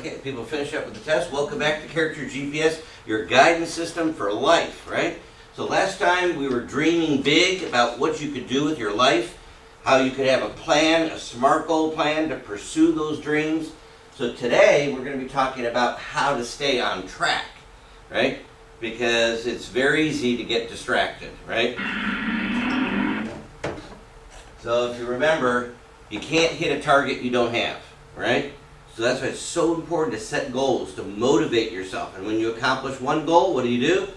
Okay, people finish up with the test. Welcome back to Character GPS, your guidance system for life, right? So last time we were dreaming big about what you could do with your life, how you could have a plan, a SMART goal plan to pursue those dreams. So today we're going to be talking about how to stay on track, right? Because it's very easy to get distracted, right? So if you remember, you can't hit a target you don't have, right? So that's why it's so important to set goals, to motivate yourself. And when you accomplish one goal, what do?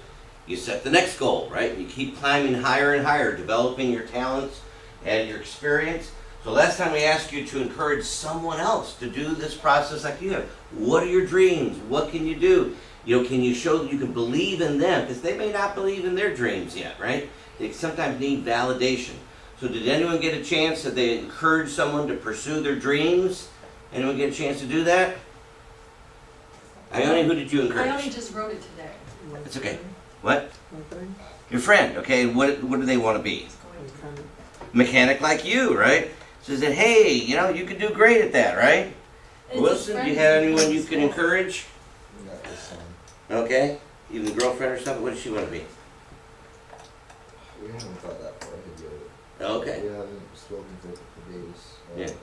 You set the next goal, right? And you keep climbing higher and higher, developing your talents and your experience. So last time we asked you to encourage someone else to do this process like you have. What are your dreams? What can you do? You know, can you show that you can believe in them? Because they may not believe in their dreams yet, right? They sometimes need validation. So did anyone get a chance that they encourage someone to pursue their dreams? Anyone get a chance to do that? Ione, who did you encourage? Ione just wrote it today. It's okay. What? Your friend. Okay, what do they want to be? Mechanic like you, right? So said, hey, you know, you could do great at that, right? Wilson, do you have anyone you can encourage? Okay. Even girlfriend or something? What does she want to be? We haven't thought that far ahead yet. Okay. We haven't spoken to her for days. Yeah.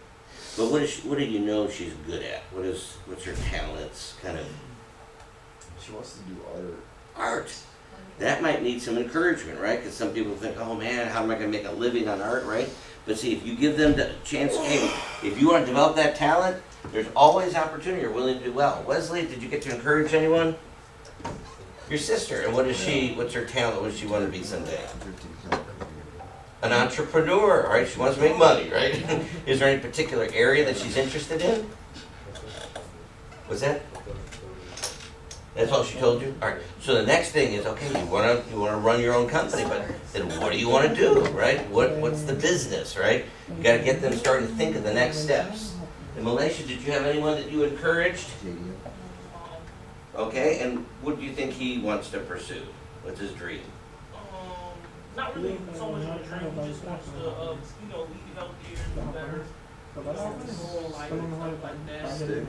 But what do you know she's good at? What's her talents? Kind of She wants to do art. art. That might need some encouragement, right? Because some people think, oh man, how am I going to make a living on art, right? But see, if you give them the chance, hey, if you want to develop that talent, there's always opportunity. You're willing to do well. Wesley, did you get to encourage anyone? Your sister. And what's her talent? What does she want to be someday? An entrepreneur, right? She wants to make money, right? Is there any particular area that she's interested in? What's that? That's all she told you? All right. So the next thing is, okay, you want to run your own company, but then what do you want to do, right? What's the business, right? You got to get them starting to think of the next steps. And Malaysia, did you have anyone that you encouraged? Okay, and what do you think he wants to pursue? What's his dream? Not really so much of a dream. He just wants to, lead healthier and do better. Rural life and stuff like that.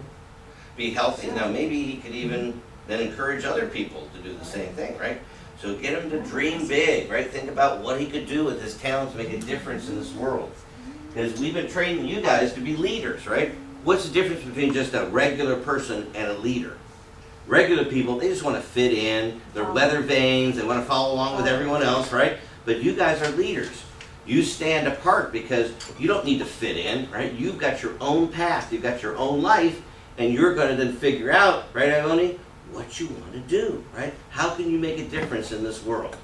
Be healthy. Now maybe he could even then encourage other people to do the same thing, right? So get him to dream big, right? Think about what he could do with his talents to make a difference in this world. Because we've been training you guys to be leaders, right? What's the difference between just a regular person and a leader? Regular people, they just want to fit in. They're weather vanes. They want to follow along with everyone else, right? But you guys are leaders. You stand apart because you don't need to fit in, right? You've got your own path. You've got your own life. And you're going to then figure out, right, Ione, what you want to do, right? How can you make a difference in this world?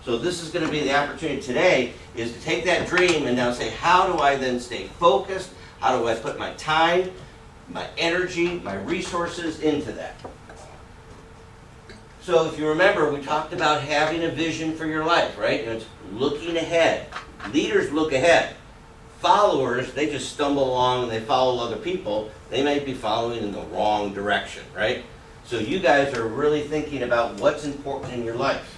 So this is going to be the opportunity today is to take that dream and now say, how do I then stay focused? How do I put my time, my energy, my resources into that? So if you remember, we talked about having a vision for your life, right? And it's looking ahead. Leaders look ahead. Followers, they just stumble along and they follow other people. They might be following in the wrong direction, right? So you guys are really thinking about what's important in your life.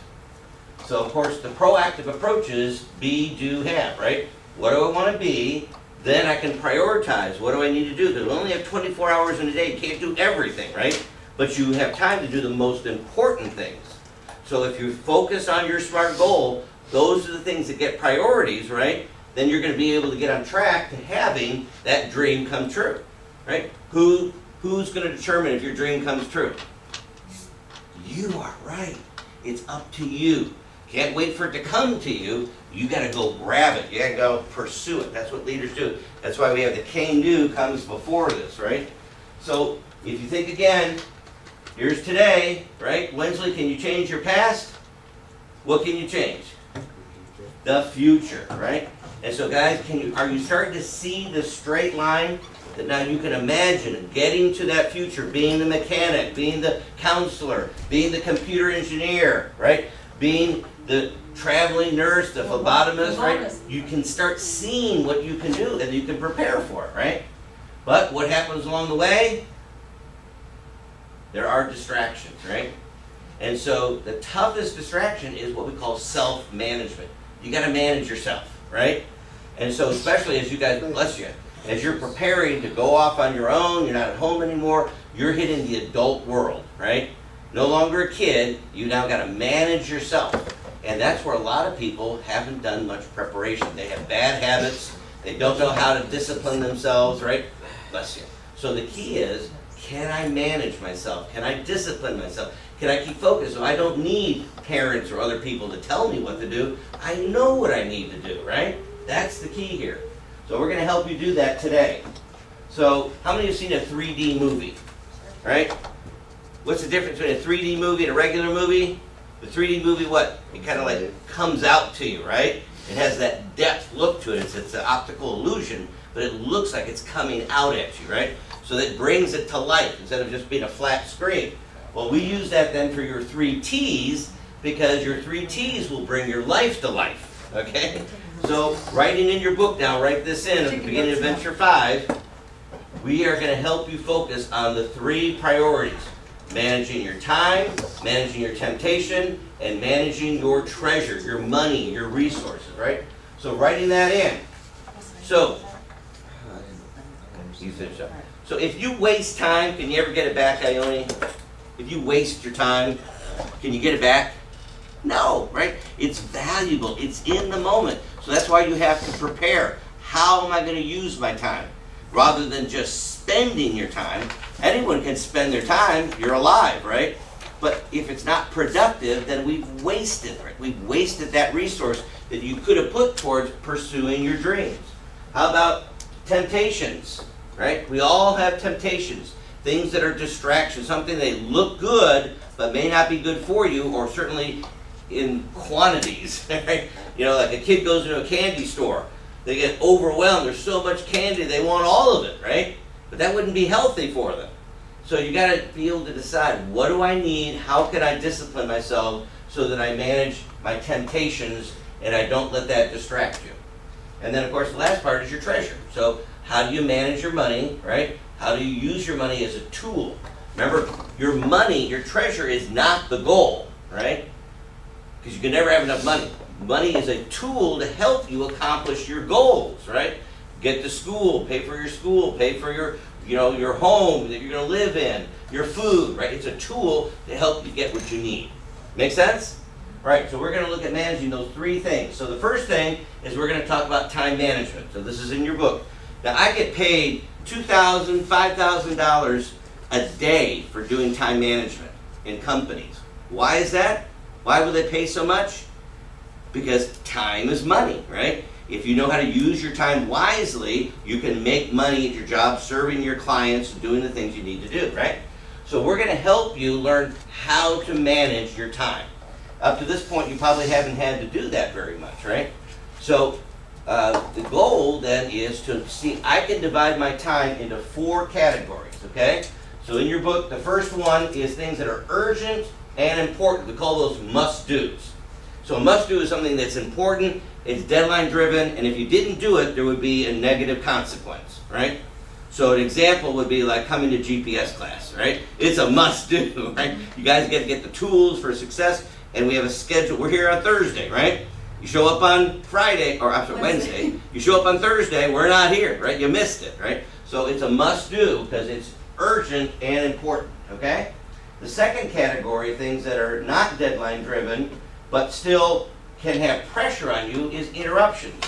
So of course, the proactive approach is be, do, have, right? What do I want to be? Then I can prioritize. What do I need to do? Because we only have 24 hours in a day. You can't do everything, right? But you have time to do the most important things. So if you focus on your SMART goal, those are the things that get priorities, right? Then you're going to be able to get on track to having that dream come true, right? Who's going to determine if your dream comes true? You are, right. It's up to you. Can't wait for it to come to you. You got to go grab it. You got to go pursue it. That's what leaders do. That's why we have the can-do comes before this, right? So if you think again, here's today, right? Wensley, can you change your past? What can you change? The future, right? And so guys, are you starting to see the straight line? That now you can imagine getting to that future, being the mechanic, being the counselor, being the computer engineer, right? Being the traveling nurse, the phlebotomist, right? You can start seeing what you can do and you can prepare for it, right? But what happens along the way? There are distractions, right? And so the toughest distraction is what we call self-management. You got to manage yourself, right? And so especially as you guys, bless you, As you're preparing to go off on your own, you're not at home anymore, you're hitting the adult world, right? No longer a kid, you now got to manage yourself. And that's where a lot of people haven't done much preparation. They have bad habits, they don't know how to discipline themselves, right? Bless you. So the key is, can I manage myself? Can I discipline myself? Can I keep focused? So I don't need parents or other people to tell me what to do. I know what I need to do, right? That's the key here. So we're going to help you do that today. So how many have seen a 3D movie, right? What's the difference between a 3D movie and a regular movie? The 3D movie, what? It kind of like comes out to you, right? It has that depth look to it. It's an optical illusion, but it looks like it's coming out at you, right? So that brings it to life instead of just being a flat screen. Well, we use that then for your 3 T's, because your 3 T's will bring your life to life, okay? So writing in your book now, write this in at the beginning of Venture 5, we are going to help you focus on the 3 priorities. Managing your time, managing your temptation, and managing your treasure, your money, your resources, right? So writing that in. So, you finish up. So if you waste time, can you ever get it back, Ione? If you waste your time, can you get it back? No, right? It's valuable. It's in the moment. So that's why you have to prepare. How am I going to use my time? Rather than just spending your time. Anyone can spend their time. You're alive, right? But if it's not productive, then we've wasted, right? We've wasted that resource that you could have put towards pursuing your dreams. How about temptations, right? We all have temptations. Things that are distractions, something that look good, but may not be good for you, or certainly in quantities, right? You know, like a kid goes into a candy store. They get overwhelmed. There's so much candy, they want all of it, right? But that wouldn't be healthy for them. So you got to be able to decide, what do I need? How can I discipline myself so that I manage my temptations and I don't let that distract you? And then, of course, the last part is your treasure. So how do you manage your money, right? How do you use your money as a tool? Remember, your money, your treasure is not the goal, right? Because you can never have enough money. Money is a tool to help you accomplish your goals, right? Get to school, pay for your your home that you're going to live in, your food, right? It's a tool to help you get what you need. Make sense? Right, so we're going to look at managing those 3 things. So the first thing is we're going to talk about time management. So this is in your book. Now, I get paid $2,000, $5,000 a day for doing time management in companies. Why is that? Why would they pay so much? Because time is money, right? If you know how to use your time wisely, you can make money at your job serving your clients and doing the things you need to do, right? So we're going to help you learn how to manage your time. Up to this point, you probably haven't had to do that very much, right? So the goal then is to see, I can divide my time into 4 categories, okay? So in your book, the first one is things that are urgent and important. We call those must-dos. So a must-do is something that's important, it's deadline-driven, and if you didn't do it, there would be a negative consequence, right? So an example would be like coming to GPS class, right? It's a must-do, right? You guys get to get the tools for success, and we have a schedule. We're here on Thursday, right? You show up on Friday, or I'm sorry, Wednesday. You show up on Thursday, we're not here, right? You missed it, right? So it's a must-do because it's urgent and important, okay? The second category, things that are not deadline-driven, but still can have pressure on you, is interruptions.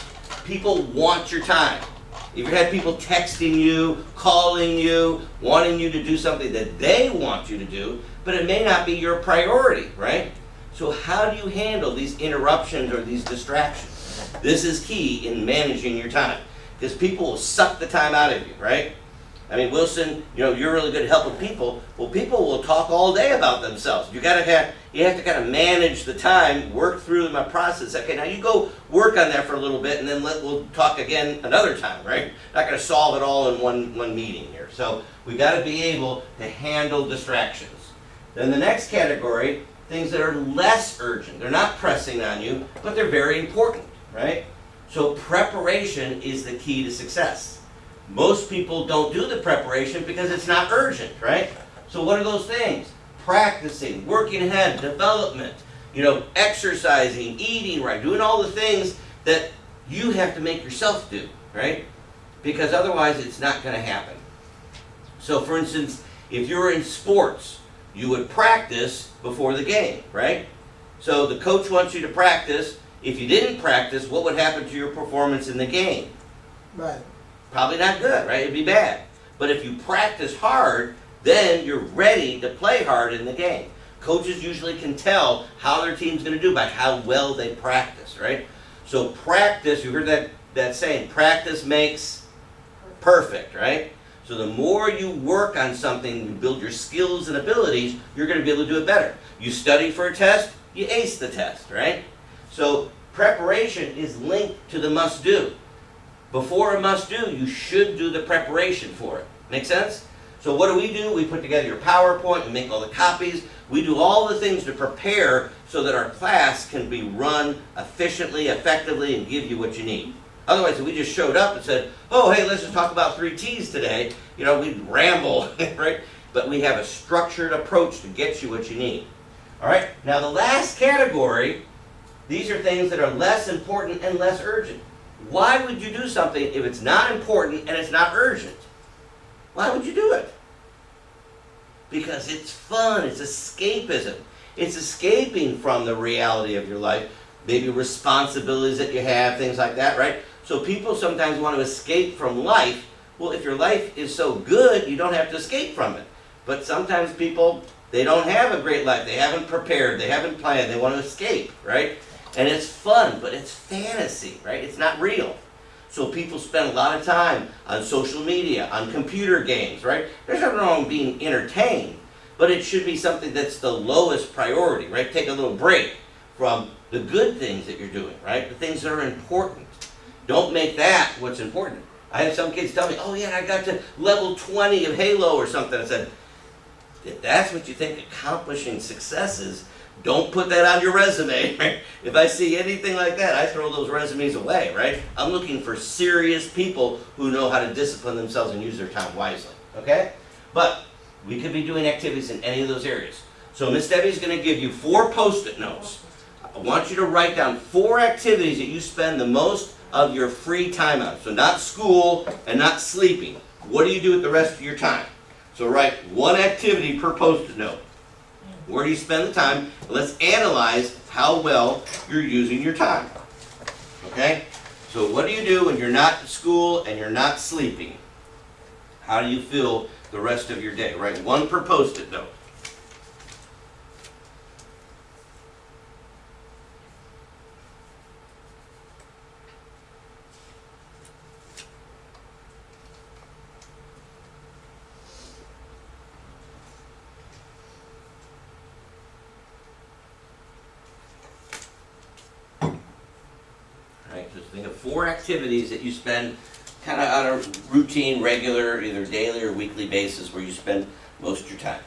People want your time. If you had people texting you, calling you, wanting you to do something that they want you to do, but it may not be your priority, right? So how do you handle these interruptions or these distractions? This is key in managing your time, because people will suck the time out of you, right? I mean, Wilson, you're really good at helping people. Well, people will talk all day about themselves. You have to kind of manage the time, work through my process. Okay, now you go work on that for a little bit, and then we'll talk again another time, right? Not going to solve it all in one meeting here. So we got to be able to handle distractions. Then the next category, things that are less urgent. They're not pressing on you, but they're very important, right? So preparation is the key to success. Most people don't do the preparation because it's not urgent, right? So what are those things? Practicing, working ahead, development, exercising, eating right, doing all the things that you have to make yourself do, right? because otherwise it's not going to happen. So for instance, if you're in sports, you would practice before the game, right? So the coach wants you to practice. If you didn't practice, what would happen to your performance in the game? Right. Probably not good, right? It'd be bad. But if you practice hard, then you're ready to play hard in the game. Coaches usually can tell how their team's going to do by how well they practice, right? So practice, you heard that saying, practice makes perfect, right? So the more you work on something, you build your skills and abilities, you're going to be able to do it better. You study for a test, you ace the test, right? So preparation is linked to the must-do. Before a must-do, you should do the preparation for it. Make sense? So what do? We put together your PowerPoint, we make all the copies, we do all the things to prepare so that our class can be run efficiently, effectively, and give you what you need. Otherwise, if we just showed up and said, oh, hey, let's just talk about 3 T's today, we'd ramble, right? But we have a structured approach to get you what you need. All right? Now, the last category, these are things that are less important and less urgent. Why would you do something if it's not important and it's not urgent? Why would you do it? Because it's fun, it's escapism. It's escaping from the reality of your life, maybe responsibilities that you have, things like that, right? So people sometimes want to escape from life. Well, if your life is so good, you don't have to escape from it. But sometimes people, they don't have a great life. They haven't prepared, they haven't planned, they want to escape, right? And it's fun, but it's fantasy, right? It's not real. So people spend a lot of time on social media, on computer games, right? There's nothing wrong with being entertained, but it should be something that's the lowest priority, right? Take a little break from the good things that you're doing, right? The things that are important. Don't make that what's important. I had some kids tell me, oh yeah, I got to level 20 of Halo or something. I said, if that's what you think accomplishing success is, don't put that on your resume, right? If I see anything like that, I throw those resumes away, right? I'm looking for serious people who know how to discipline themselves and use their time wisely, okay? But we could be doing activities in any of those areas. So Miss Debbie's going to give you 4 Post-it notes. I want you to write down 4 activities that you spend the most of your free time on. So not school and not sleeping. What do you do with the rest of your time? So write 1 activity per Post-it note. Where do you spend the time? Let's analyze how well you're using your time. Okay? So what do you do when you're not at school and you're not sleeping? How do you feel the rest of your day? Write 1 per Post-it note. Just think of 4 activities that you spend kind of on a routine, regular, either daily or weekly basis where you spend most of your time.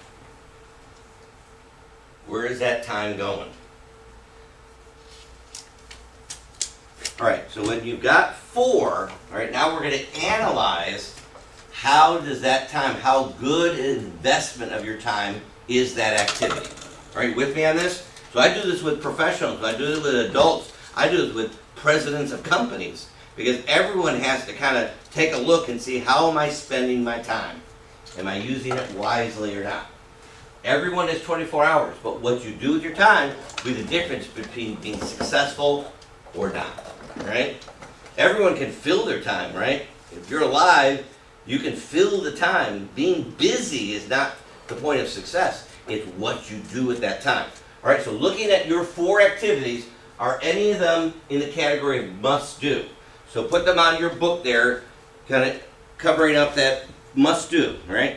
Where is that time going? All right, so when you've got 4, all right, now we're going to analyze how does that time, how good an investment of your time is that activity. All right, with me on this? So I do this with professionals, I do this with adults, I do this with presidents of companies, because everyone has to kind of take a look and see, how am I spending my time? Am I using it wisely or not? Everyone has 24 hours, but what you do with your time will be the difference between being successful or not, right? Everyone can fill their time, right? If you're alive, you can fill the time. Being busy is not the point of success. It's what you do with that time. All right, so looking at your 4 activities, are any of them in the category of must do? So put them on your book there, kind of covering up that must do, right?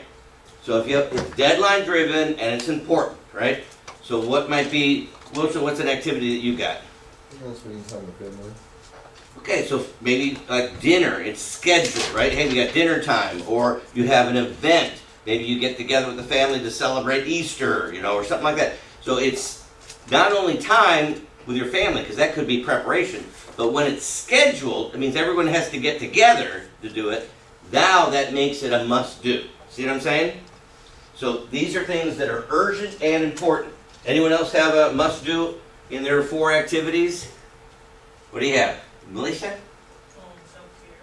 So if you have, it's deadline driven and it's important, right? So what might be, what's an activity that you got? Spending time with family. Okay, so maybe like dinner, it's scheduled, right? Hey, we got dinner time, or you have an event. Maybe you get together with the family to celebrate Easter, or something like that. So it's not only time with your family, because that could be preparation, but when it's scheduled, it means everyone has to get together to do it. Now that makes it a must-do. See what I'm saying? So these are things that are urgent and important. Anyone else have a must-do in their 4 activities? What do you have? Melissa? Self-care.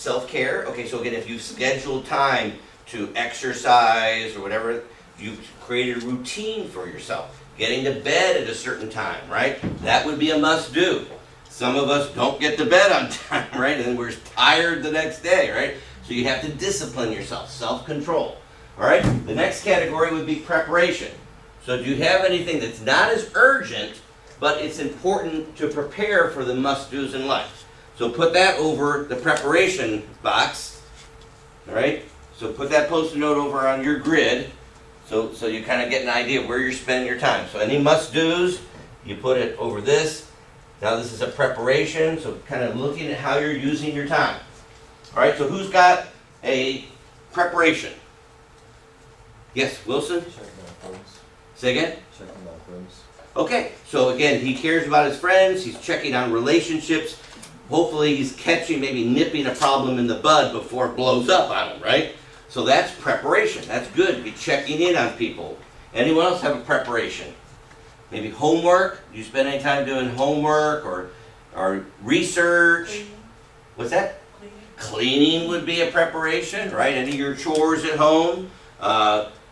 Self-care, okay, so again, if you've scheduled time to exercise or whatever, you've created a routine for yourself. Getting to bed at a certain time, right? That would be a must-do. Some of us don't get to bed on time, right? And then we're tired the next day, right? So you have to discipline yourself, self-control. All right? The next category would be preparation. So do you have anything that's not as urgent, but it's important to prepare for the must-dos in life? So put that over the preparation box. All right? So put that post-it note over on your grid. So you kind of get an idea of where you're spending your time. So any must-dos, you put it over this. Now this is a preparation, so kind of looking at how you're using your time. All right, so who's got a preparation? Yes, Wilson? Checking on friends. Say again? Checking on friends. Okay, so again, he cares about his friends, he's checking on relationships. Hopefully he's catching, maybe nipping a problem in the bud before it blows up on him, right? So that's preparation. That's good. Be checking in on people. Anyone else have a preparation? Maybe homework? Do you spend any time doing homework or research? What's that? Cleaning would be a preparation, right? Any of your chores at home.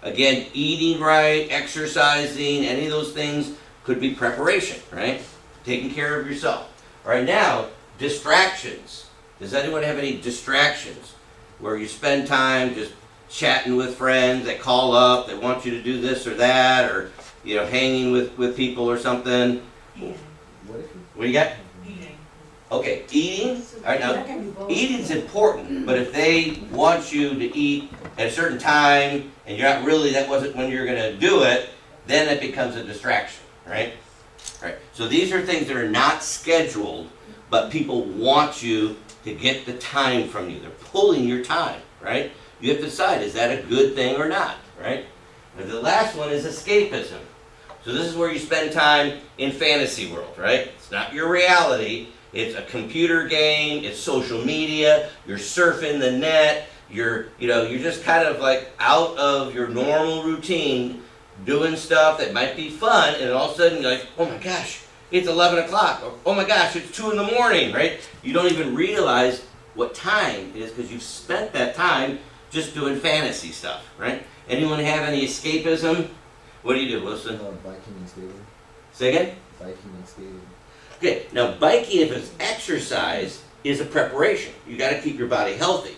Again, eating right, exercising, any of those things could be preparation, right? Taking care of yourself. All right, now, distractions. Does anyone have any distractions? Where you spend time just chatting with friends, they call up, they want you to do this or that, or hanging with people or something. Eating. What do you got? Eating. Okay, eating. All right, now eating's important, but if they want you to eat at a certain time and you're not really, that wasn't when you're going to do it, then it becomes a distraction, right? All right. So these are things that are not scheduled, but people want you to get the time from you. They're pulling your time, right? You have to decide, is that a good thing or not, right? And the last one is escapism. So this is where you spend time in fantasy world, right? It's not your reality. It's a computer game. It's social media. You're surfing the net. You're just kind of like out of your normal routine, doing stuff that might be fun, and all of a sudden you're like, oh my gosh, it's 11 o'clock. Or, oh my gosh, it's 2 in the morning, right? You don't even realize what time it is because you've spent that time just doing fantasy stuff, right? Anyone have any escapism? What do you do, Wilson? Biking and skating. Say again? Biking and skating. Okay, now biking, if it's exercise, is a preparation. You got to keep your body healthy.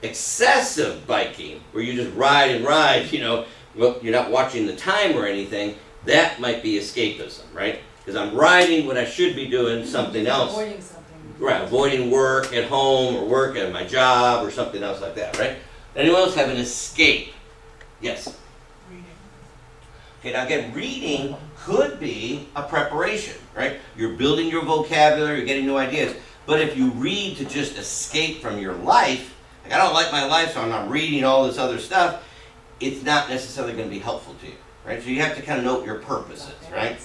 Excessive biking, where you just ride and ride, well, you're not watching the time or anything, that might be escapism, right? Because I'm riding when I should be doing something else. Avoiding something. Right, avoiding work at home or work at my job or something else like that, right? Anyone else have an escape? Yes? Reading. Okay, now again, reading could be a preparation, right? You're building your vocabulary, you're getting new ideas. But if you read to just escape from your life, like I don't like my life, so I'm not reading all this other stuff, it's not necessarily going to be helpful to you, right? So you have to kind of know what your purpose is, right?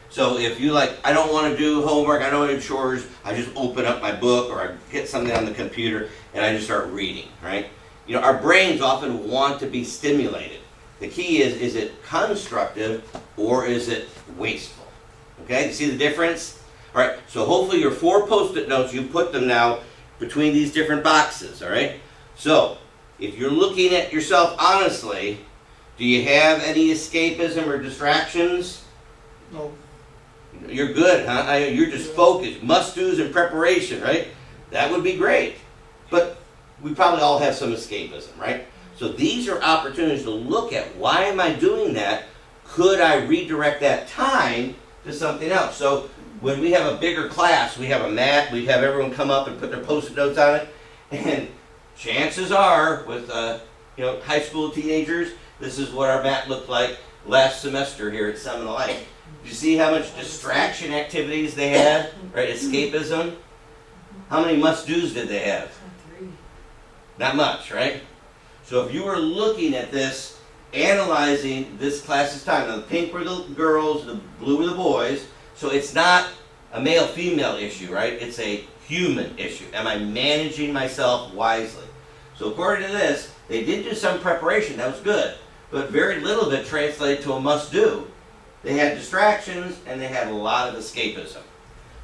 So if you I don't want to do homework, I don't want to do chores, I just open up my book or I get something on the computer and I just start reading, right? Our brains often want to be stimulated. The key is it constructive or is it wasteful? Okay, you see the difference? All right, so hopefully your 4 post-it notes, you put them now between these different boxes, all right? So if you're looking at yourself honestly, do you have any escapism or distractions? No. You're good, huh? You're just focused. Must-dos and preparation, right? That would be great. But we probably all have some escapism, right? So these are opportunities to look at, why am I doing that? Could I redirect that time to something else? So when we have a bigger class, we have a mat, we have everyone come up and put their post-it notes on it, and chances are with high school teenagers, this is what our mat looked like last semester here at Seminole. You see how much distraction activities they had, right? Escapism. How many must-dos did they have? 3. Not much, right? So if you were looking at this, analyzing this class's time, now the pink were the girls, the blue were the boys, so it's not a male-female issue, right? It's a human issue. Am I managing myself wisely? So according to this, they did do some preparation, that was good, but very little of it translated to a must-do. They had distractions and they had a lot of escapism.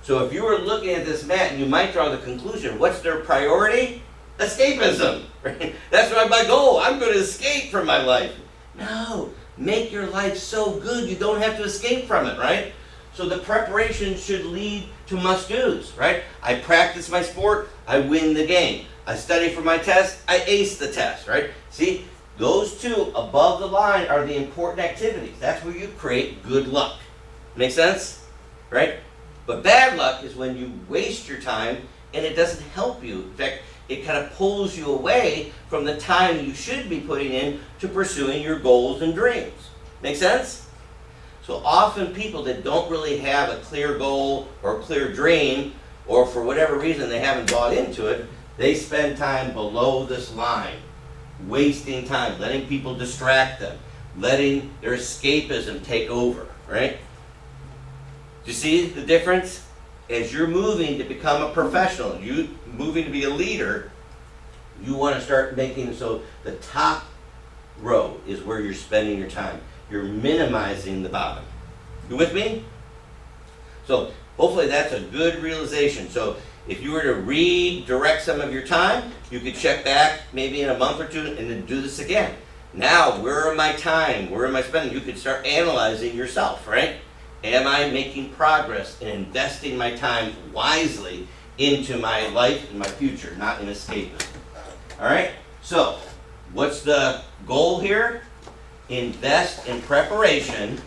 So if you were looking at this mat, you might draw the conclusion, what's their priority? escapism. Right? That's my goal. I'm going to escape from my life. No, make your life so good you don't have to escape from it, right? So the preparation should lead to must-dos, right? I practice my sport, I win the game. I study for my test, I ace the test, right? See, those two above the line are the important activities. That's where you create good luck. Make sense? Right? But bad luck is when you waste your time and it doesn't help you. In fact, it kind of pulls you away from the time you should be putting in to pursuing your goals and dreams. Make sense? So often people that don't really have a clear goal or a clear dream, or for whatever reason they haven't bought into it, they spend time below this line, wasting time, letting people distract them, letting their escapism take over, right? Do you see the difference? As you're moving to become a professional, you moving to be a leader, you want to start making so the top row is where you're spending your time. You're minimizing the bottom. You with me? So hopefully that's a good realization. So if you were to redirect some of your time, you could check back maybe in a month or two and then do this again. Now, where am I time? Where am I spending? You could start analyzing yourself, right? Am I making progress and investing my time wisely into my life and my future, not in escapism? All right? So, what's the goal here? Invest in preparation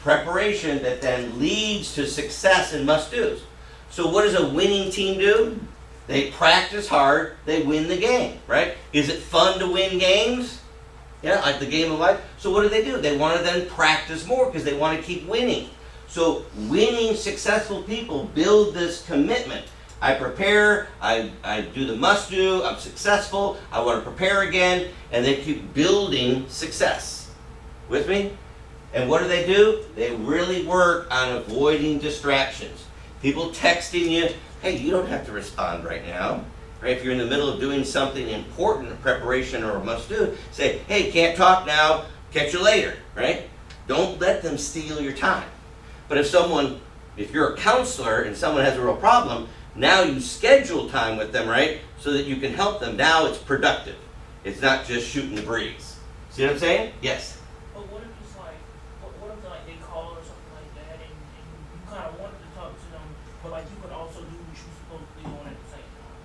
that then leads to success and must-dos. So what does a winning team do? They practice hard, they win the game, right? Is it fun to win games? Yeah, like the game of life. So what do? They want to then practice more because they want to keep winning. So winning successful people build this commitment. I prepare, I do the must-do, I'm successful, I want to prepare again, and they keep building success. With me? And what do? They really work on avoiding distractions. People texting you, hey, you don't have to respond right now. Right? If you're in the middle of doing something important, a preparation or a must-do, say, hey, can't talk now, catch you later, right? Don't let them steal your time. But if you're a counselor and someone has a real problem, now you schedule time with them, right? So that you can help them. Now it's productive. It's not just shooting the breeze. See what I'm saying? Yes. But what if it's like, what if like they call or something like that, and you kind of wanted to talk to them, but like you could also do what you're supposed to be doing at the same time.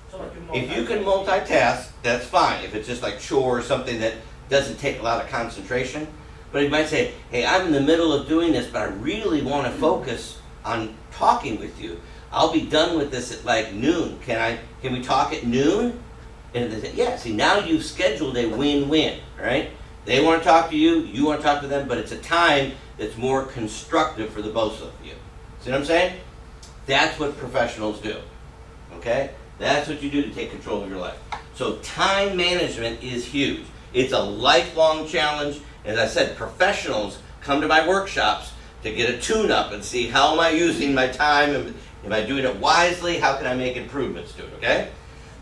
So like you're If you can multitask, that's fine. If it's just like chore or something that doesn't take a lot of concentration. But you might say, hey, I'm in the middle of doing this, but I really want to focus on talking with you. I'll be done with this at like noon. Can we talk at noon? And they say, yeah, see, now you've scheduled a win-win, right? They want to talk to you, you want to talk to them, but it's a time that's more constructive for the both of you. See what I'm saying? That's what professionals do, okay? That's what you do to take control of your life. So time management is huge. It's a lifelong challenge. As I said, professionals come to my workshops to get a tune-up and see how am I using my time, am I doing it wisely, how can I make improvements to it, okay?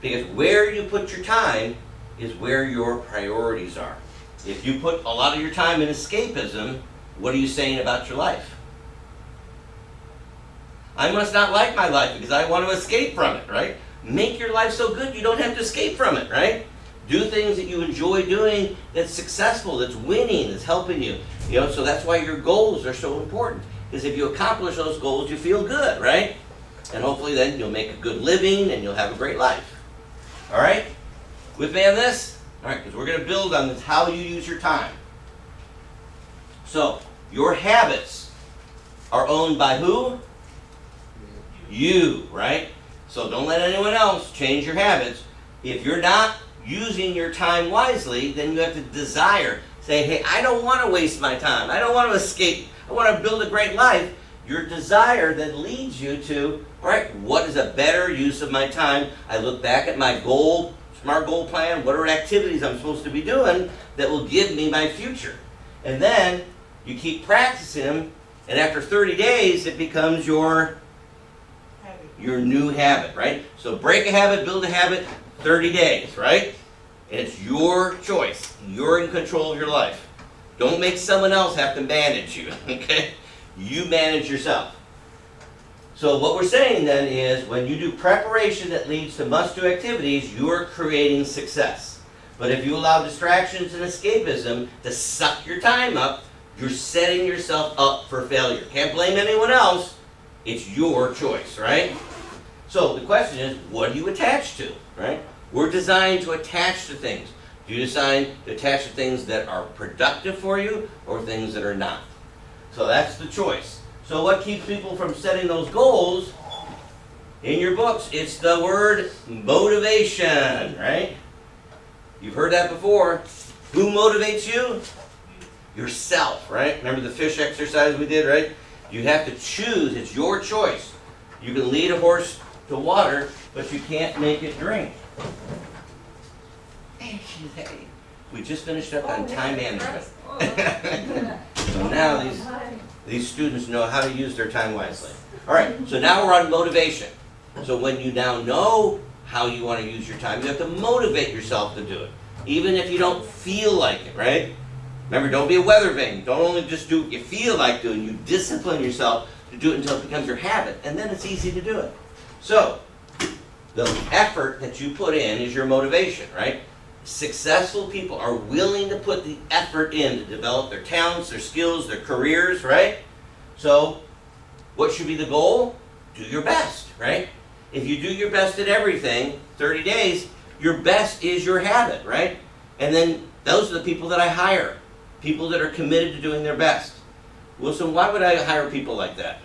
Because where you put your time is where your priorities are. If you put a lot of your time in escapism, what are you saying about your life? I must not like my life because I want to escape from it, right? Make your life so good you don't have to escape from it, right? Do things that you enjoy doing that's successful, that's winning, that's helping you. You know, so that's why your goals are so important. Because if you accomplish those goals, you feel good, right? And hopefully then you'll make a good living and you'll have a great life. All right? With me on this? All right, because we're going to build on this, how you use your time. So, your habits are owned by who? You, right? So don't let anyone else change your habits. If you're not using your time wisely, then you have to desire. Say, hey, I don't want to waste my time. I don't want to escape. I want to build a great life. Your desire then leads you to, all right, what is a better use of my time? I look back at my goal, SMART goal plan. What are activities I'm supposed to be doing that will give me my future? And then you keep practicing them, and after 30 days, it becomes your new habit, right? So break a habit, build a habit, 30 days, right? And it's your choice. You're in control of your life. Don't make someone else have to manage you, okay? You manage yourself. So what we're saying then is when you do preparation that leads to must-do activities, you're creating success. But if you allow distractions and escapism to suck your time up, you're setting yourself up for failure. Can't blame anyone else. It's your choice, right? So the question is, what do you attach to, right? We're designed to attach to things. Do you decide to attach to things that are productive for you or things that are not? So that's the choice. So what keeps people from setting those goals? In your books, it's the word motivation, right? You've heard that before. Who motivates you? Yourself, right? Remember the fish exercise we did, right? You have to choose. It's your choice. You can lead a horse to water, but you can't make it drink. We just finished up on time management. So now these students know how to use their time wisely. All right, so now we're on motivation. So when you now know how you want to use your time, you have to motivate yourself to do it, even if you don't feel like it, right? Remember, don't be a weather vane. Don't only just do what you feel like doing. You discipline yourself to do it until it becomes your habit, and then it's easy to do it. So the effort that you put in is your motivation, right? Successful people are willing to put the effort in to develop their talents, their skills, their careers, right? So what should be the goal? Do your best, right? If you do your best at everything, 30 days, your best is your habit, right? And then those are the people that I hire, people that are committed to doing their best. Wilson, why would I hire people like that?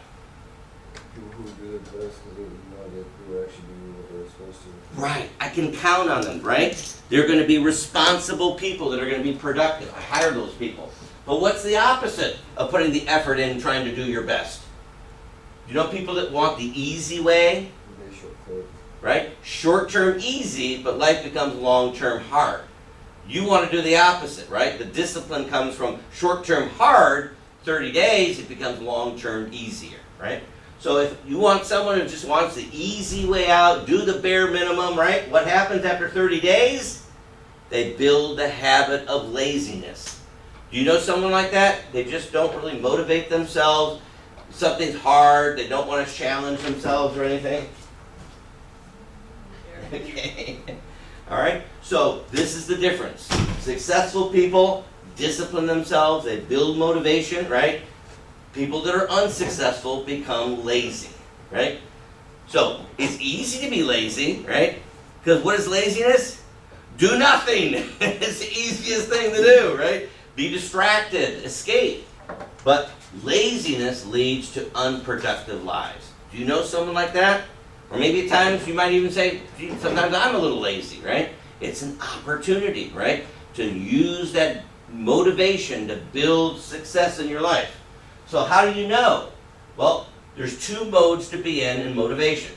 People who do their best because they know that who are actually doing what they're supposed to. Right, I can count on them, right? They're going to be responsible people that are going to be productive. I hire those people. But what's the opposite of putting the effort in trying to do your best? You know people that want the easy way? They shortcut. Right? Short-term easy, but life becomes long-term hard. You want to do the opposite, right? The discipline comes from short-term hard, 30 days, it becomes long-term easier, right? So if you want someone who just wants the easy way out, do the bare minimum, right? What happens after 30 days? They build the habit of laziness. Do you know someone like that? They just don't really motivate themselves. Something's hard, they don't want to challenge themselves or anything. Okay. All right. So this is the difference. Successful people discipline themselves. They build motivation, right? People that are unsuccessful become lazy, right? So it's easy to be lazy, right? Because what is laziness? Do nothing. It's the easiest thing to do, right? Be distracted, escape. But laziness leads to unproductive lives. Do you know someone like that? Or maybe at times you might even say, gee, sometimes I'm a little lazy, right? It's an opportunity, right? To use that motivation to build success in your life. So how do you know? Well, there's two modes to be in motivation.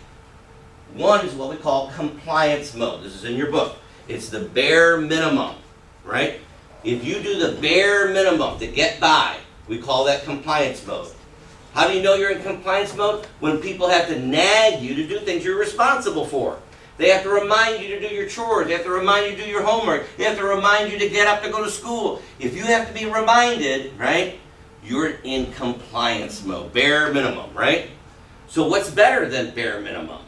One is what we call compliance mode. This is in your book. It's the bare minimum, right? If you do the bare minimum to get by, we call that compliance mode. How do you know you're in compliance mode? When people have to nag you to do things you're responsible for. They have to remind you to do your chores. They have to remind you to do your homework. They have to remind you to get up to go to school. If you have to be reminded, right, you're in compliance mode, bare minimum, right? So what's better than bare minimum?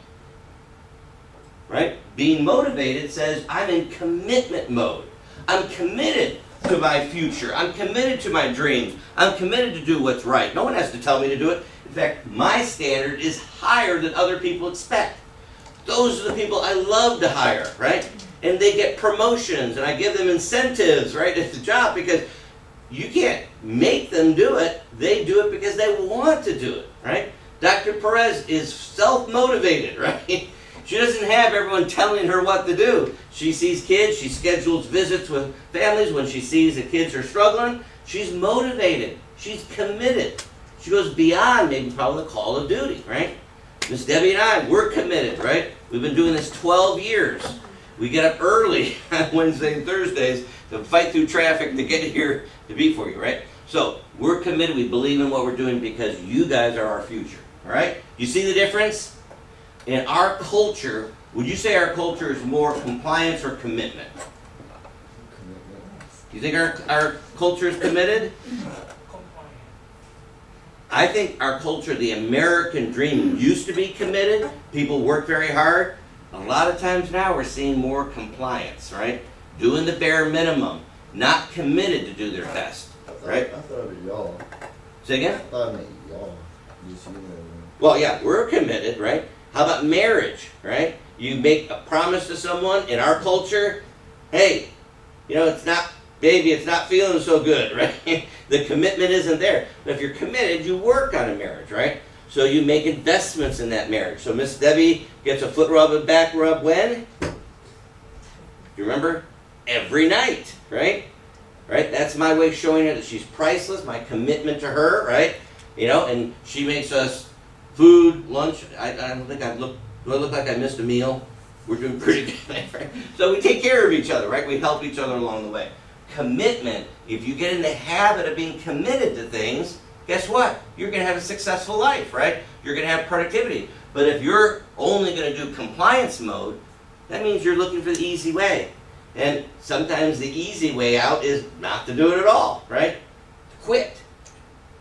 Right? Being motivated says I'm in commitment mode. I'm committed to my future. I'm committed to my dreams. I'm committed to do what's right. No one has to tell me to do it. In fact, my standard is higher than other people expect. Those are the people I love to hire, right? And they get promotions, and I give them incentives, right, at the job, because you can't make them do it. They do it because they want to do it, right? Dr. Perez is self-motivated, right? She doesn't have everyone telling her what to do. She sees kids, she schedules visits with families. When she sees that kids are struggling, she's motivated. She's committed. She goes beyond maybe probably the call of duty, right? Miss Debbie and I, we're committed, right? We've been doing this 12 years. We get up early on Wednesdays and Thursdays to fight through traffic to get here to be for you, right? So we're committed. We believe in what we're doing because you guys are our future, all right? You see the difference? In our culture, would you say our culture is more compliance or commitment? Commitment. Do you think our culture is committed? Compliant. I think our culture, the American dream, used to be committed. People worked very hard. A lot of times now we're seeing more compliance, right? Doing the bare minimum, not committed to do their best, right? I thought of y'all. Say again? I thought I meant y'all. Just you know. Well, yeah, we're committed, right? How about marriage, right? You make a promise to someone in our culture, hey, you know, it's not, baby, it's not feeling so good, right? The commitment isn't there. But if you're committed, you work on a marriage, right? So you make investments in that marriage. So Miss Debbie gets a foot rub and back rub when? You remember? Every night, right? Right? That's my way of showing her that she's priceless, my commitment to her, right? You know, and she makes us food, lunch. I don't think do I look like I missed a meal? We're doing pretty good, right? So we take care of each other, right? We help each other along the way. Commitment, if you get in the habit of being committed to things, guess what? You're going to have a successful life, right? You're going to have productivity. But if you're only going to do compliance mode, that means you're looking for the easy way. And sometimes the easy way out is not to do it at all, right? To quit.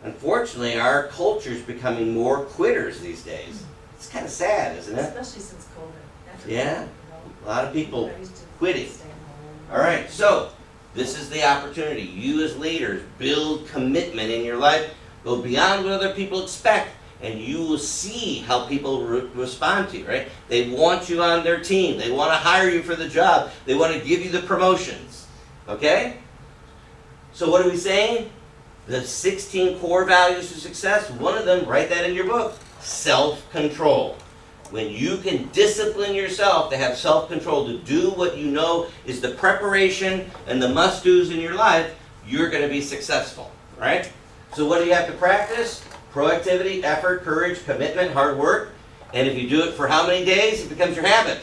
Unfortunately, our culture is becoming more quitters these days. It's kind of sad, isn't it? Especially since COVID. After Yeah. COVID, A lot of people everybody's just quitting. staying home. All right, so this is the opportunity. You as leaders build commitment in your life. Go beyond what other people expect, and you will see how people respond to you, right? They want you on their team. They want to hire you for the job. They want to give you the promotions, okay? So what are we saying? The 16 core values to success, one of them, write that in your book, self-control. When you can discipline yourself to have self-control, to do what you know is the preparation and the must-dos in your life, you're going to be successful, right? So what do you have to practice? Proactivity, effort, courage, commitment, hard work. And if you do it for how many days, it becomes your habit?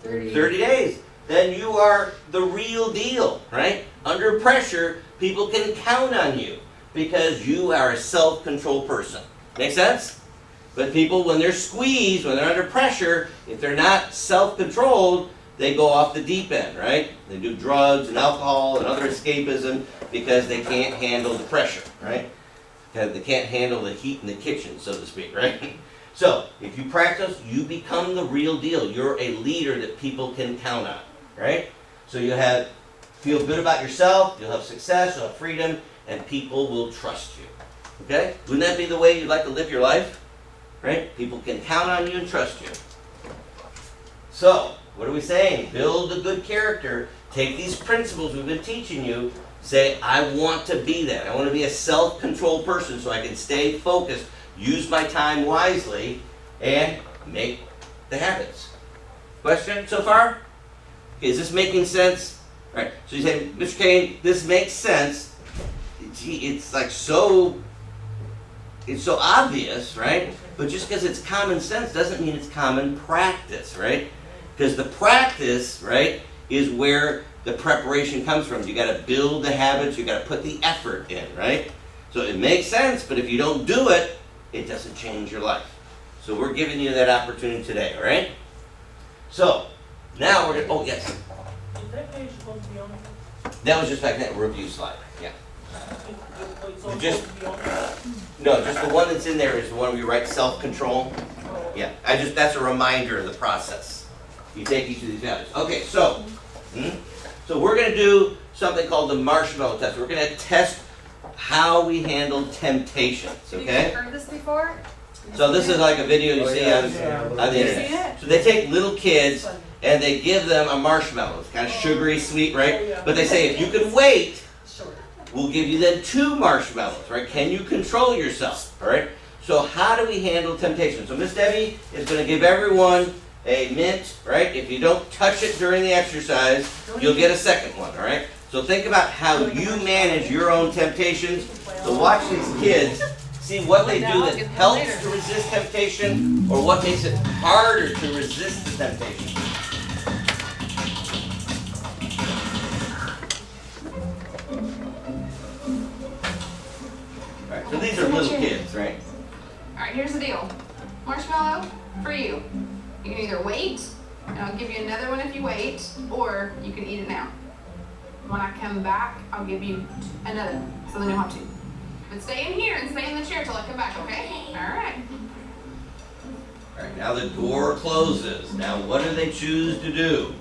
30 days. Then you are the real deal, right? Under pressure, people can count on you because you are a self-control person. Make sense? But people, when they're squeezed, when they're under pressure, if they're not self-controlled, they go off the deep end, right? They do drugs and alcohol and other escapism because they can't handle the pressure, right? They can't handle the heat in the kitchen, so to speak, right? So, if you practice, you become the real deal. You're a leader that people can count on, right? So you feel good about yourself, you'll have success, you'll have freedom, and people will trust you, okay? Wouldn't that be the way you'd like to live your life? Right? People can count on you and trust you. So, what are we saying? Build a good character. Take these principles we've been teaching you. Say, I want to be that. I want to be a self-controlled person so I can stay focused, use my time wisely, and make the habits. Question so far? Okay, is this making sense? All right. So you say, Mr. Kane, this makes sense. Gee, it's like it's so obvious, right? But just because it's common sense doesn't mean it's common practice, right? Because the practice, right, is where the preparation comes from. You got to build the habits, you got to put the effort in, right? So it makes sense, but if you don't do it, it doesn't change your life. So we're giving you that opportunity today, all right? So now we're going to, oh yes. Is that page supposed to be on there? That was just like that review slide, yeah. Wait, so it's Just- supposed to be on there? No, just the one that's in there is the one we write self-control. Oh, Yeah, that's a reminder of the process. You take each of these values. Okay, so we're going to do something called the marshmallow test. We're going to test how we handle temptations, Have you okay? heard this before? So this is like a video you Oh, see yeah, on the Have you internet. seen it? So they take little kids and they give them a marshmallow. It's kind of sugary sweet, right? But they say, if you can wait, sure. we'll give you then 2 marshmallows, right? Can you control yourself, all right? So how do we handle temptation? So Miss Debbie is going to give everyone a mint, right? If you don't touch it during the exercise, you'll get a second one, all right? So think about how you manage your own temptations. So watch these kids, see what they do that helps to resist temptation or what makes it harder to resist the temptation. All right, so these are little kids, right? Alright, here's the deal. Marshmallow, for you. You can either wait, and I'll give you another one if you wait, or you can eat it now. When I come back, I'll give you another one, so then you'll have 2. But stay in here and stay in the chair till I come back, okay? Alright. All right, now the door closes. Now what do they choose to do?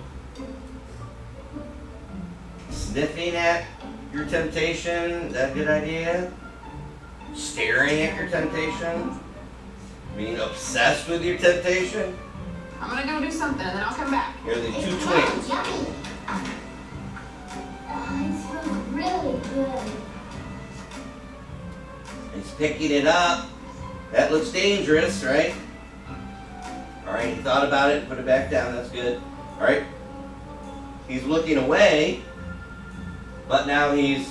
Sniffing at your temptation, is that a good idea? Staring at your temptation? Being obsessed with your temptation? I'm gonna go do something and then I'll come back. Here are the two It's twins. yummy. It smells really good. He's picking it up. That looks dangerous, right? All right, he thought about it, put it back down, that's good. All right, he's looking away, but now he's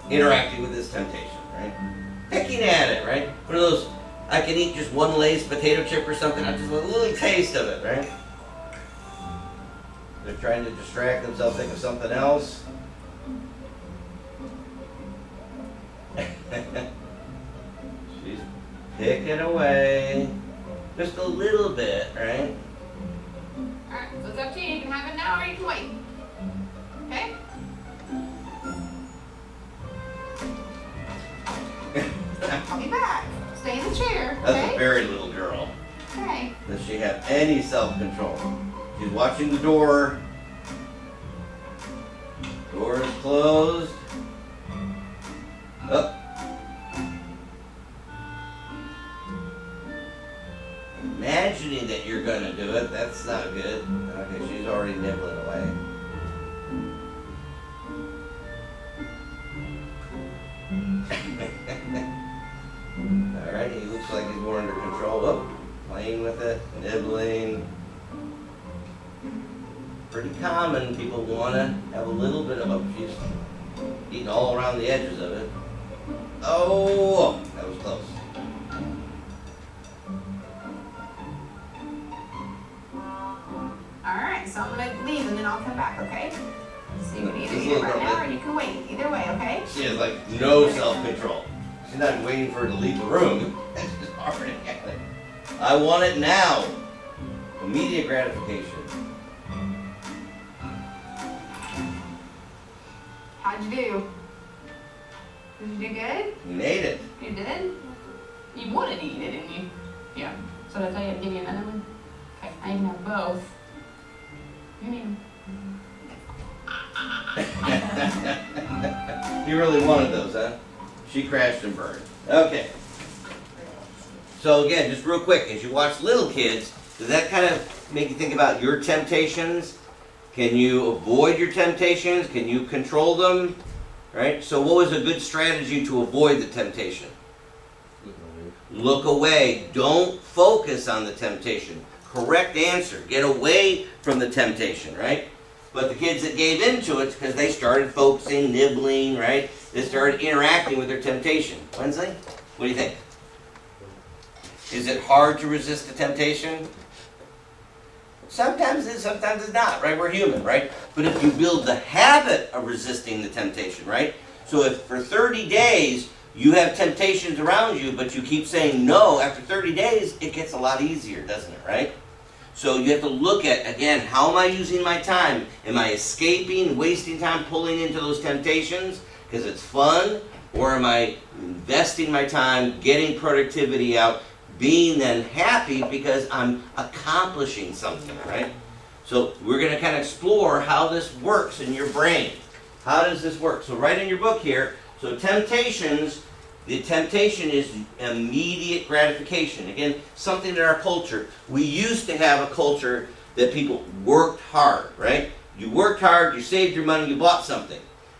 interacting with his temptation, right? Picking at it, right? One of those, I can eat just one Lay's potato chip or something, I just want a little taste of it, right? They're trying to distract themselves, think of something else. She's picking away. Just a little bit, right? Alright, so it's up to you. You can have it now or you can wait. Okay? I'll be back. Stay in the chair, That's a okay? very little girl. Okay. Does she have any self-control? She's watching the door. Door is closed. Up. Imagining that you're gonna do it, that's not good. Okay, she's already nibbling away. Alright, he looks like he's more under control. Oh, playing with it, nibbling. Pretty common. People want to have a little bit of, oh, she's eating all around the edges of it. Oh, that was close. Alright, so I'm gonna leave and then I'll come back, okay? So you can either Just eat a it little right bit. now or you can wait. Either way, okay? She has like no self-control. She's not waiting for her to leave the room. She's just already at it. I want it now. Immediate gratification. How'd you do? Did you do good? You made it. You did? You wanted to eat it, didn't you? Yeah. So did I tell you I'd give you another one? Okay, I can have both. You need 'em. You really wanted those, huh? She crashed and burned. Okay. So again, just real quick, as you watch little kids, does that kind of make you think about your temptations? Can you avoid your temptations? Can you control them? Right? So what was a good strategy to avoid the temptation? Look away. Don't focus on the temptation. Correct answer. Get away from the temptation, right? But the kids that gave into it, because they started focusing, nibbling, right? They started interacting with their temptation. Wednesday, what do you think? Is it hard to resist the temptation? Sometimes it is, sometimes it's not, right? We're human, right? But if you build the habit of resisting the temptation, right? So if for 30 days you have temptations around you, but you keep saying no, after 30 days, it gets a lot easier, doesn't it, right? So you have to look at, again, how am I using my time? Am I escaping, wasting time, pulling into those temptations because it's fun? Or am I investing my time, getting productivity out, being then happy because I'm accomplishing something, right? So we're going to kind of explore how this works in your brain. How does this work? So right in your book here, so temptations, the temptation is immediate gratification. Again, something in our culture. We used to have a culture that people worked hard, right? You worked hard, you saved your money, you bought something.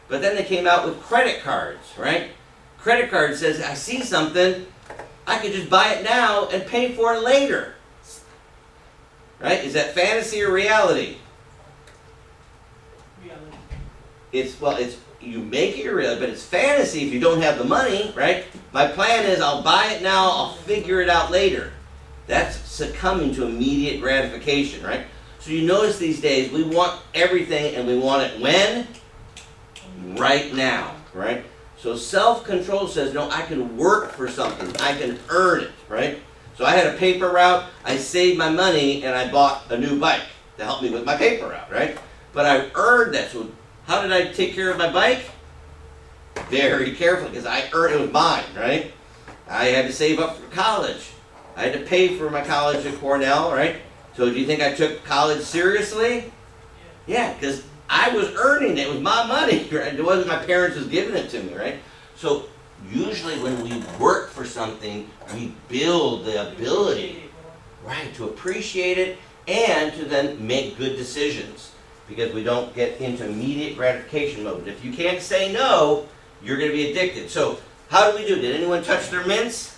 But then they came out with credit cards, right? Credit card says, I see something, I could just buy it now and pay for it later. Right? Is that fantasy or reality? Reality. It's you make it your reality, but it's fantasy if you don't have the money, right? My plan is I'll buy it now, I'll figure it out later. That's succumbing to immediate gratification, right? So you notice these days we want everything and we want it when? Right now, right? So self-control says, no, I can work for something. I can earn it, right? So I had a paper route, I saved my money, and I bought a new bike to help me with my paper route, right? But I earned that. So how did I take care of my bike? very carefully because I earned it was mine, right? I had to save up for college. I had to pay for my college at Cornell, right? So do you think I took college seriously? Yeah, because I was earning it. It was my money, right? It wasn't my parents was giving it to me, right? So usually when we work for something, we build the ability, right, to appreciate it and to then make good decisions because we don't get into immediate gratification mode. If you can't say no, you're going to be addicted. So how do we do? Did anyone touch their mints?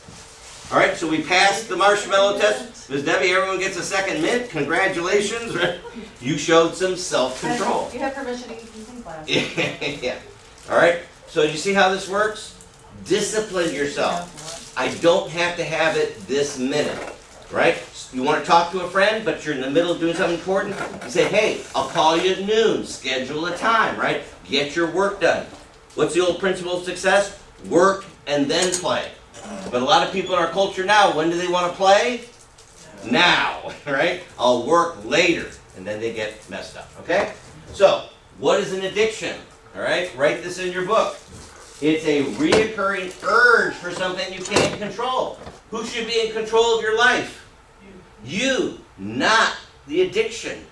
All right, so we passed the marshmallow test. Ms. Debbie, everyone gets a second mint. Congratulations, right? You showed some self-control. You have permission to eat these in class. Yeah. All right, so you see how this works? Discipline yourself. I don't have to have it this minute, right? You want to talk to a friend, but you're in the middle of doing something important? You say, hey, I'll call you at noon. Schedule a time, right? Get your work done. What's the old principle of success? Work and then play. But a lot of people in our culture now, when do they want to play? Now, right? I'll work later. And then they get messed up, okay? So, what is an addiction? All right, write this in your book. It's a reoccurring urge for something you can't control. Who should be in control of your life? You, not the addiction,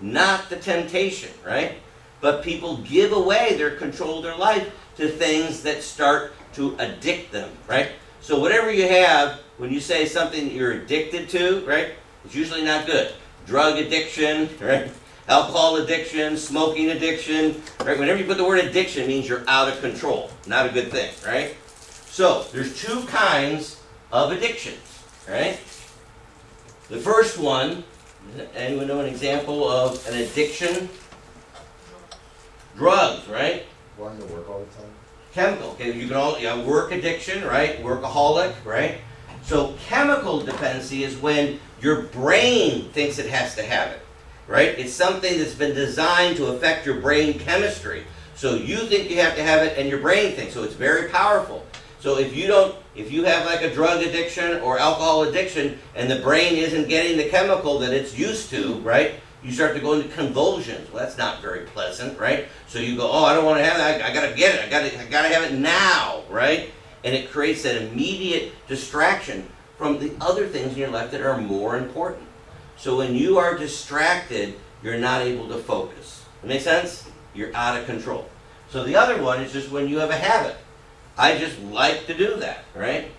not the temptation, right? But people give away their control of their life to things that start to addict them, right? So whatever you have, when you say something you're addicted to, right, it's usually not good. Drug addiction, right? Alcohol addiction, smoking addiction, right? Whenever you put the word addiction, it means you're out of control. Not a good thing, right? So there's two kinds of addictions, right? The first one, anyone know an example of an addiction? Drugs, right? Wanting to work all the time. Chemical. Okay, you can all work addiction, right? Workaholic, right? So chemical dependency is when your brain thinks it has to have it, right? It's something that's been designed to affect your brain chemistry. So you think you have to have it, and your brain thinks. So it's very powerful. So if you have like a drug addiction or alcohol addiction, and the brain isn't getting the chemical that it's used to, right? You start to go into convulsions. Well, that's not very pleasant, right? So you go, oh, I don't want to have that. I got to get it. I got to have it now, right? And it creates that immediate distraction from the other things in your life that are more important. So when you are distracted, you're not able to focus. That make sense? You're out of control. So the other one is just when you have a habit. I just like to do that, right?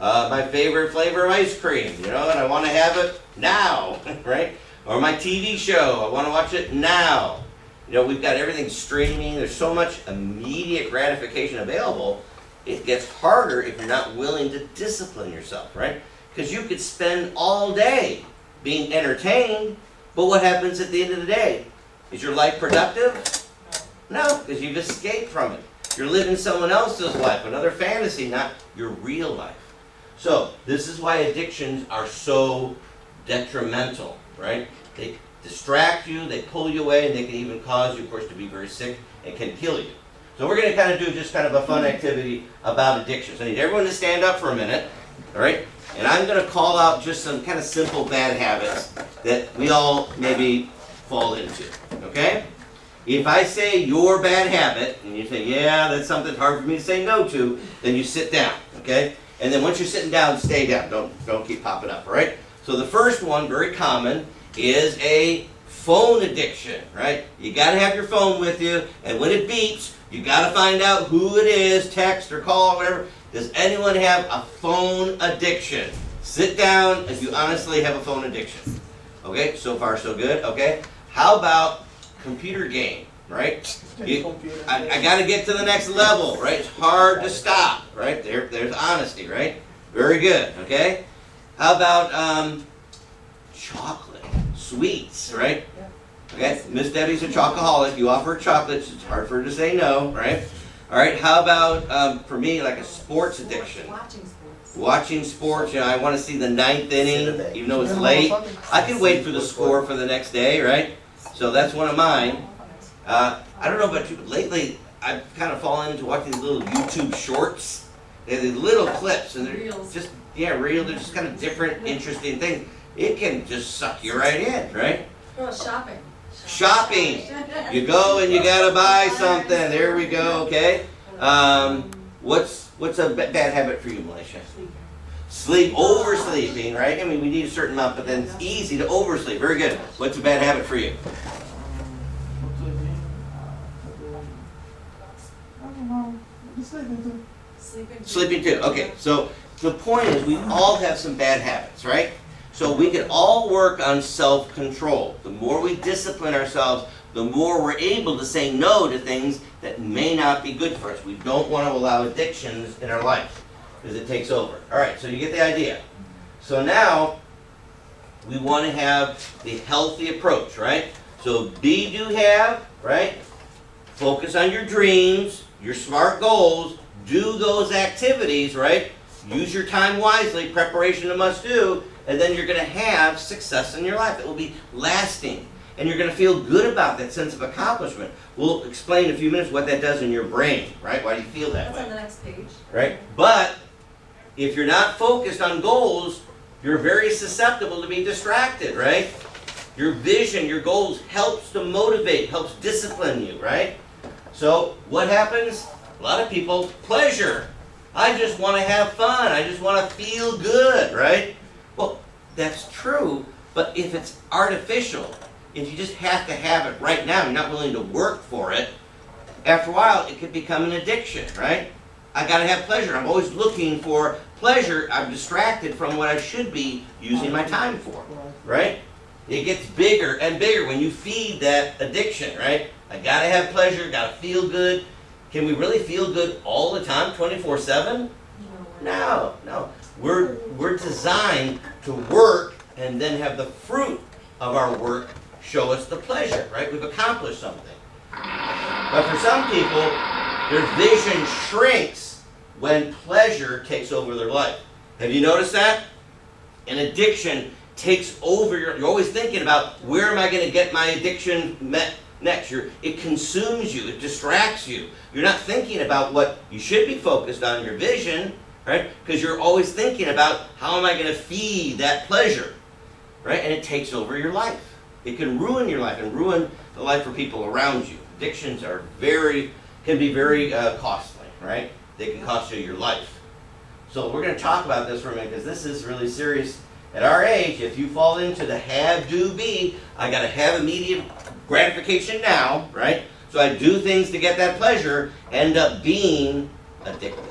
My favorite flavor of ice cream, and I want to have it now, right? Or my TV show, I want to watch it now. We've got everything streaming. There's so much immediate gratification available. It gets harder if you're not willing to discipline yourself, right? Because you could spend all day being entertained, but what happens at the end of the day? Is your life productive? No, because you've escaped from it. You're living someone else's life, another fantasy, not your real life. So this is why addictions are so detrimental, right? They distract you, they pull you away, and they can even cause you, of course, to be very sick and can kill you. So we're going to kind of do just kind of a fun activity about addictions. I need everyone to stand up for a minute, all right? And I'm going to call out just some kind of simple bad habits that we all maybe fall into, okay? If I say your bad habit, and you say, yeah, that's something hard for me to say no to, then you sit down, okay? And then once you're sitting down, stay down. Don't keep popping up, all right? So the first one, very common, is a phone addiction, right? You got to have your phone with you, and when it beeps, you got to find out who it is, text or call or whatever. Does anyone have a phone addiction? Sit down if you honestly have a phone addiction. Okay, so far so good, okay? How about computer game, right? I got to get to the next level, right? It's hard to stop, right? There's honesty, right? Very good, okay? How about chocolate, sweets, right? Okay, Miss Debbie's a chocoholic. You offer her chocolates, it's hard for her to say no, right? All right, how about, for me, like a sports addiction? Watching sports, I want to see the ninth inning, even though it's late. I can wait for the score for the next day, right? So that's one of mine. I don't know about you, but lately I've kind of fallen into watching these little YouTube shorts. They're these little clips, and they're just, real. They're just kind of different, interesting things. It can just suck you right in, right? Oh, shopping. Shopping. You go and you gotta buy something. There we go, okay? What's a bad habit for you, Malaysia? Oversleeping, right? I mean, we need a certain amount, but then it's easy to oversleep. Very good. What's a bad habit for you? Sleeping too. Okay, so the point is we all have some bad habits, right? So we can all work on self-control. The more we discipline ourselves, the more we're able to say no to things that may not be good for us. We don't want to allow addictions in our life because it takes over. All right, so you get the idea. So now we want to have the healthy approach, right? So be, do, have, right? Focus on your dreams, your SMART goals, do those activities, right? Use your time wisely, preparation a must do, and then you're going to have success in your life. It will be lasting, and you're going to feel good about that sense of accomplishment. We'll explain in a few minutes what that does in your brain, right? Why do you feel that That's on way, the next page. right? But if you're not focused on goals, you're very susceptible to be distracted, right? Your vision, your goals helps to motivate, helps discipline you, right? So what happens? A lot of people, pleasure. I just want to have fun. I just want to feel good, right? Well, that's true, but if it's artificial, if you just have to have it right now, you're not willing to work for it, after a while it could become an addiction, right? I got to have pleasure. I'm always looking for pleasure. I'm distracted from what I should be using my time for, right? It gets bigger and bigger when you feed that addiction, right? I got to have pleasure, got to feel good. Can we really feel good all the time, 24/7? No. We're designed to work and then have the fruit of our work show us the pleasure, right? We've accomplished something. But for some people, their vision shrinks when pleasure takes over their life. Have you noticed that? An addiction takes over you're always thinking about where am I going to get my addiction met next. It consumes you, it distracts you. You're not thinking about what you should be focused on, your vision, right? Because you're always thinking about how am I going to feed that pleasure, right? And it takes over your life. It can ruin your life and ruin the life for people around you. Addictions can be very costly, right? They can cost you your life. So we're going to talk about this for a minute because this is really serious. At our age, if you fall into the have, do, be, I got to have immediate gratification now, right? So I do things to get that pleasure, end up being addicted.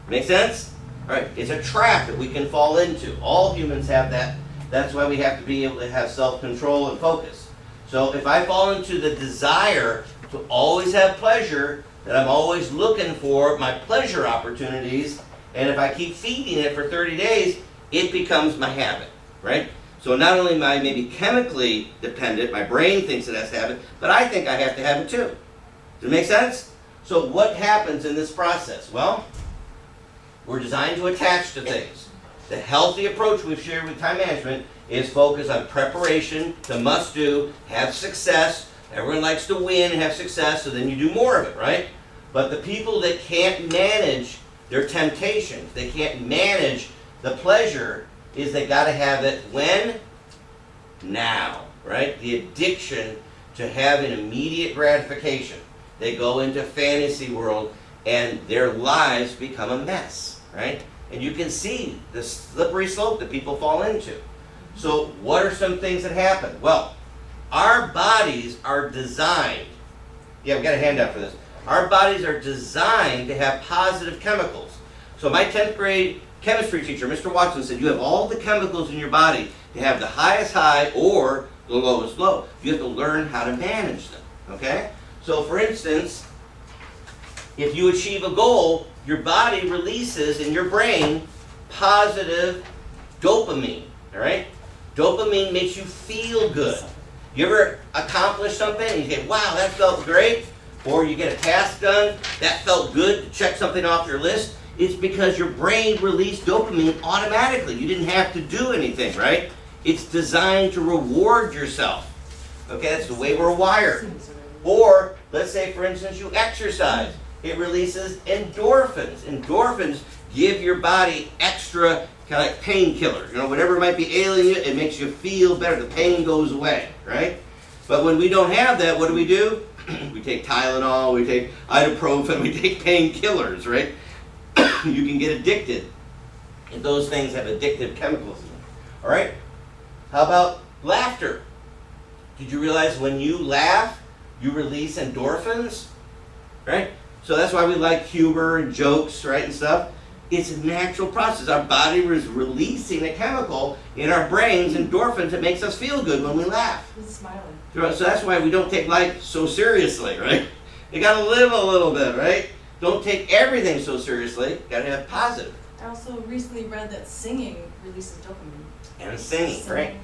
Make sense? All right, it's a trap that we can fall into. All humans have that. That's why we have to be able to have self-control and focus. So if I fall into the desire to always have pleasure, that I'm always looking for my pleasure opportunities, and if I keep feeding it for 30 days, it becomes my habit, right? So not only am I maybe chemically dependent, my brain thinks it has to have it, but I think I have to have it too. Does it make sense? So what happens in this process? Well, we're designed to attach to things. The healthy approach we've shared with time management is focus on preparation, the must-do, have success. Everyone likes to win and have success, so then you do more of it, right? But the people that can't manage their temptations, they can't manage the pleasure, is they got to have it when? Now, right? The addiction to having immediate gratification. They go into fantasy world and their lives become a mess, right? And you can see the slippery slope that people fall into. So what are some things that happen? Well, our bodies are designed, yeah, we got a handout for this. Our bodies are designed to have positive chemicals. So my 10th grade chemistry teacher, Mr. Watson, said you have all the chemicals in your body to have the highest high or the lowest low. You have to learn how to manage them, okay? So for instance, if you achieve a goal, your body releases in your brain positive dopamine, all right? Dopamine makes you feel good. You ever accomplish something and you say, wow, that felt great? Or you get a task done, that felt good to check something off your list? It's because your brain released dopamine automatically. You didn't have to do anything, right? It's designed to reward yourself. Okay, that's the way we're wired. Or, let's say, for instance, you exercise. It releases endorphins. Endorphins give your body extra kind of like painkillers. You know, whatever might be ailing you, it makes you feel better. The pain goes away, right? But when we don't have that, what do? We take Tylenol, we take ibuprofen, we take painkillers, right? You can get addicted. And those things have addictive chemicals in them. All right? How about laughter? Did you realize when you laugh, you release endorphins? Right? So that's why we like humor and jokes, right, and stuff. It's a natural process. Our body is releasing a chemical in our brains, endorphins, that makes us feel good when we laugh. Who's smiling? So that's why we don't take life so seriously, right? You gotta live a little bit, right? Don't take everything so seriously. Gotta have positive. I also recently read that singing releases dopamine. And singing, right?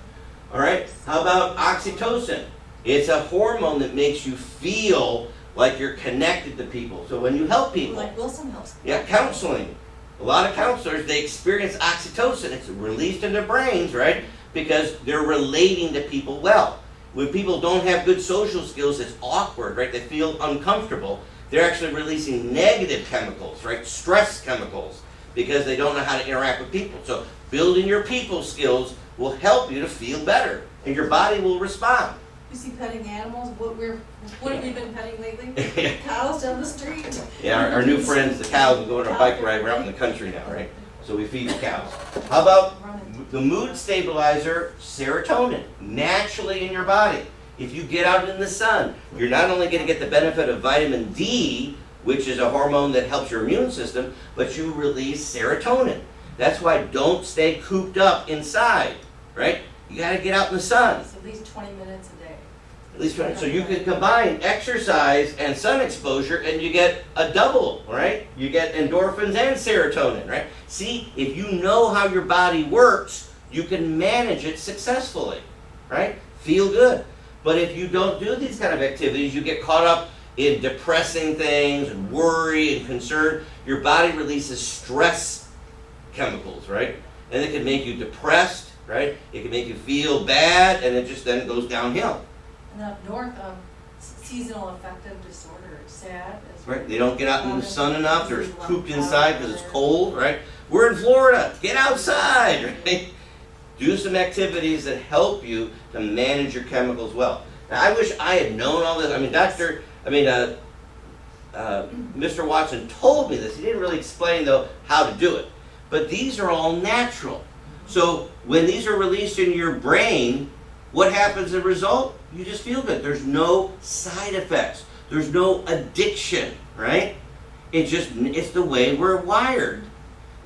All right. How about oxytocin? It's a hormone that makes you feel like you're connected to people. So when you help people, Like Wilson helps. yeah, counseling. A lot of counselors, they experience oxytocin. It's released in their brains, right? Because they're relating to people well. When people don't have good social skills, it's awkward, right? They feel uncomfortable. They're actually releasing negative chemicals, right? Stress chemicals, because they don't know how to interact with people. So building your people skills will help you to feel better, and your body will respond. You see petting animals? What have we been petting lately? Cows down the street. Yeah, our new friends, the cows, will go on our bike ride. We're out in the country now, right? So we feed the cows. How about the mood stabilizer, serotonin, naturally in your body? If you get out in the sun, you're not only going to get the benefit of vitamin D, which is a hormone that helps your immune system, but you release serotonin. That's why don't stay cooped up inside, right? You got to get out in the sun. It's at least 20 minutes a day. At least 20. So you can combine exercise and sun exposure, and you get a double, right? You get endorphins and serotonin, right? See, if you know how your body works, you can manage it successfully, right? Feel good. But if you don't do these kind of activities, you get caught up in depressing things and worry and concern. Your body releases stress chemicals, right? And it can make you depressed, right? It can make you feel bad, and it just then goes downhill. And up north, seasonal affective disorder, SAD. Right? They don't get out in the sun enough. They're cooped inside because it's cold, right? We're in Florida. Get outside, right? Do some activities that help you to manage your chemicals well. Now, I wish I had known all this. I mean, Mr. Watson told me this. He didn't really explain, though, how to do it. But these are all natural. So when these are released in your brain, what happens as a result? You just feel good. There's no side effects. There's no addiction, right? It's the way we're wired.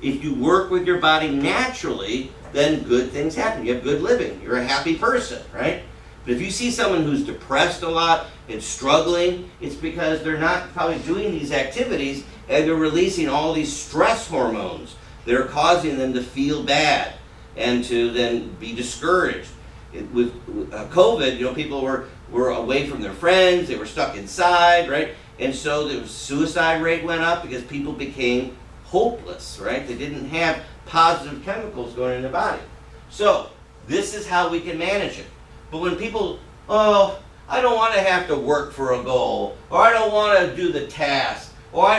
If you work with your body naturally, then good things happen. You have good living. You're a happy person, right? But if you see someone who's depressed a lot and struggling, it's because they're not probably doing these activities, and they're releasing all these stress hormones that are causing them to feel bad and to then be discouraged. With COVID, people were away from their friends, they were stuck inside, right? And so the suicide rate went up because people became hopeless, right? They didn't have positive chemicals going in their body. So this is how we can manage it. But when people, I don't want to have to work for a goal, or I don't want to do the task, or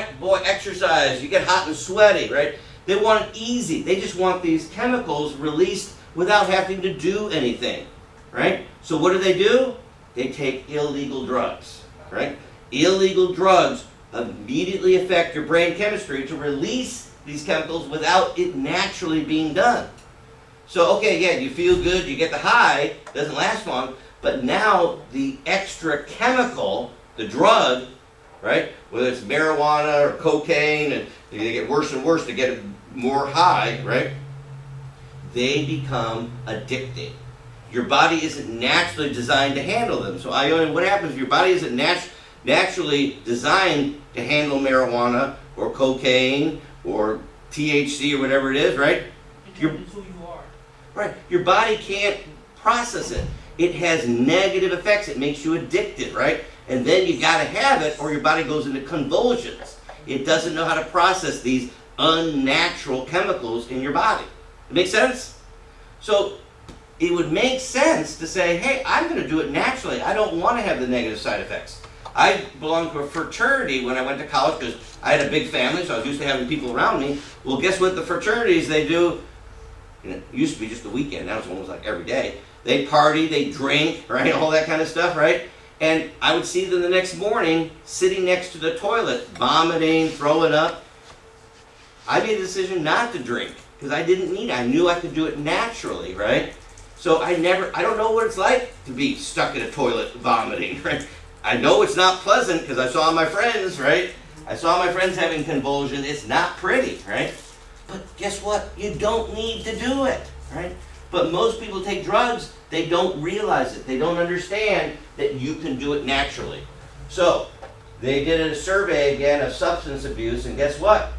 exercise, you get hot and sweaty, right? They want it easy. They just want these chemicals released without having to do anything, right? So what do? They take illegal drugs, right? Illegal drugs immediately affect your brain chemistry to release these chemicals without it naturally being done. So, okay, yeah, you feel good, you get the high, doesn't last long, but now the extra chemical, the drug, right, whether it's marijuana or cocaine, and they get worse and worse to get more high, right, they become addicting. Your body isn't naturally designed to handle them. So, what happens if your body isn't naturally designed to handle marijuana or cocaine or THC or whatever it is, right? It determines who you are. Right. Your body can't process it. It has negative effects. It makes you addicted, right? And then you got to have it or your body goes into convulsions. It doesn't know how to process these unnatural chemicals in your body. It makes sense? So it would make sense to say, hey, I'm going to do it naturally. I don't want to have the negative side effects. I belonged to a fraternity when I went to college because I had a big family, so I was used to having people around me. Well, guess what the fraternities, they do? It used to be just the weekend. Now it's almost like every day. They party, they drink, right? All that kind of stuff, right? And I would see them the next morning sitting next to the toilet, vomiting, throwing up. I made a decision not to drink because I didn't need it. I knew I could do it naturally, right? So I don't know what it's like to be stuck in a toilet vomiting, right? I know it's not pleasant because I saw my friends, right? I saw my friends having convulsions. It's not pretty, right? But guess what? You don't need to do it, right? But most people take drugs, they don't realize it. They don't understand that you can do it naturally. So they did a survey again of substance abuse, and guess what?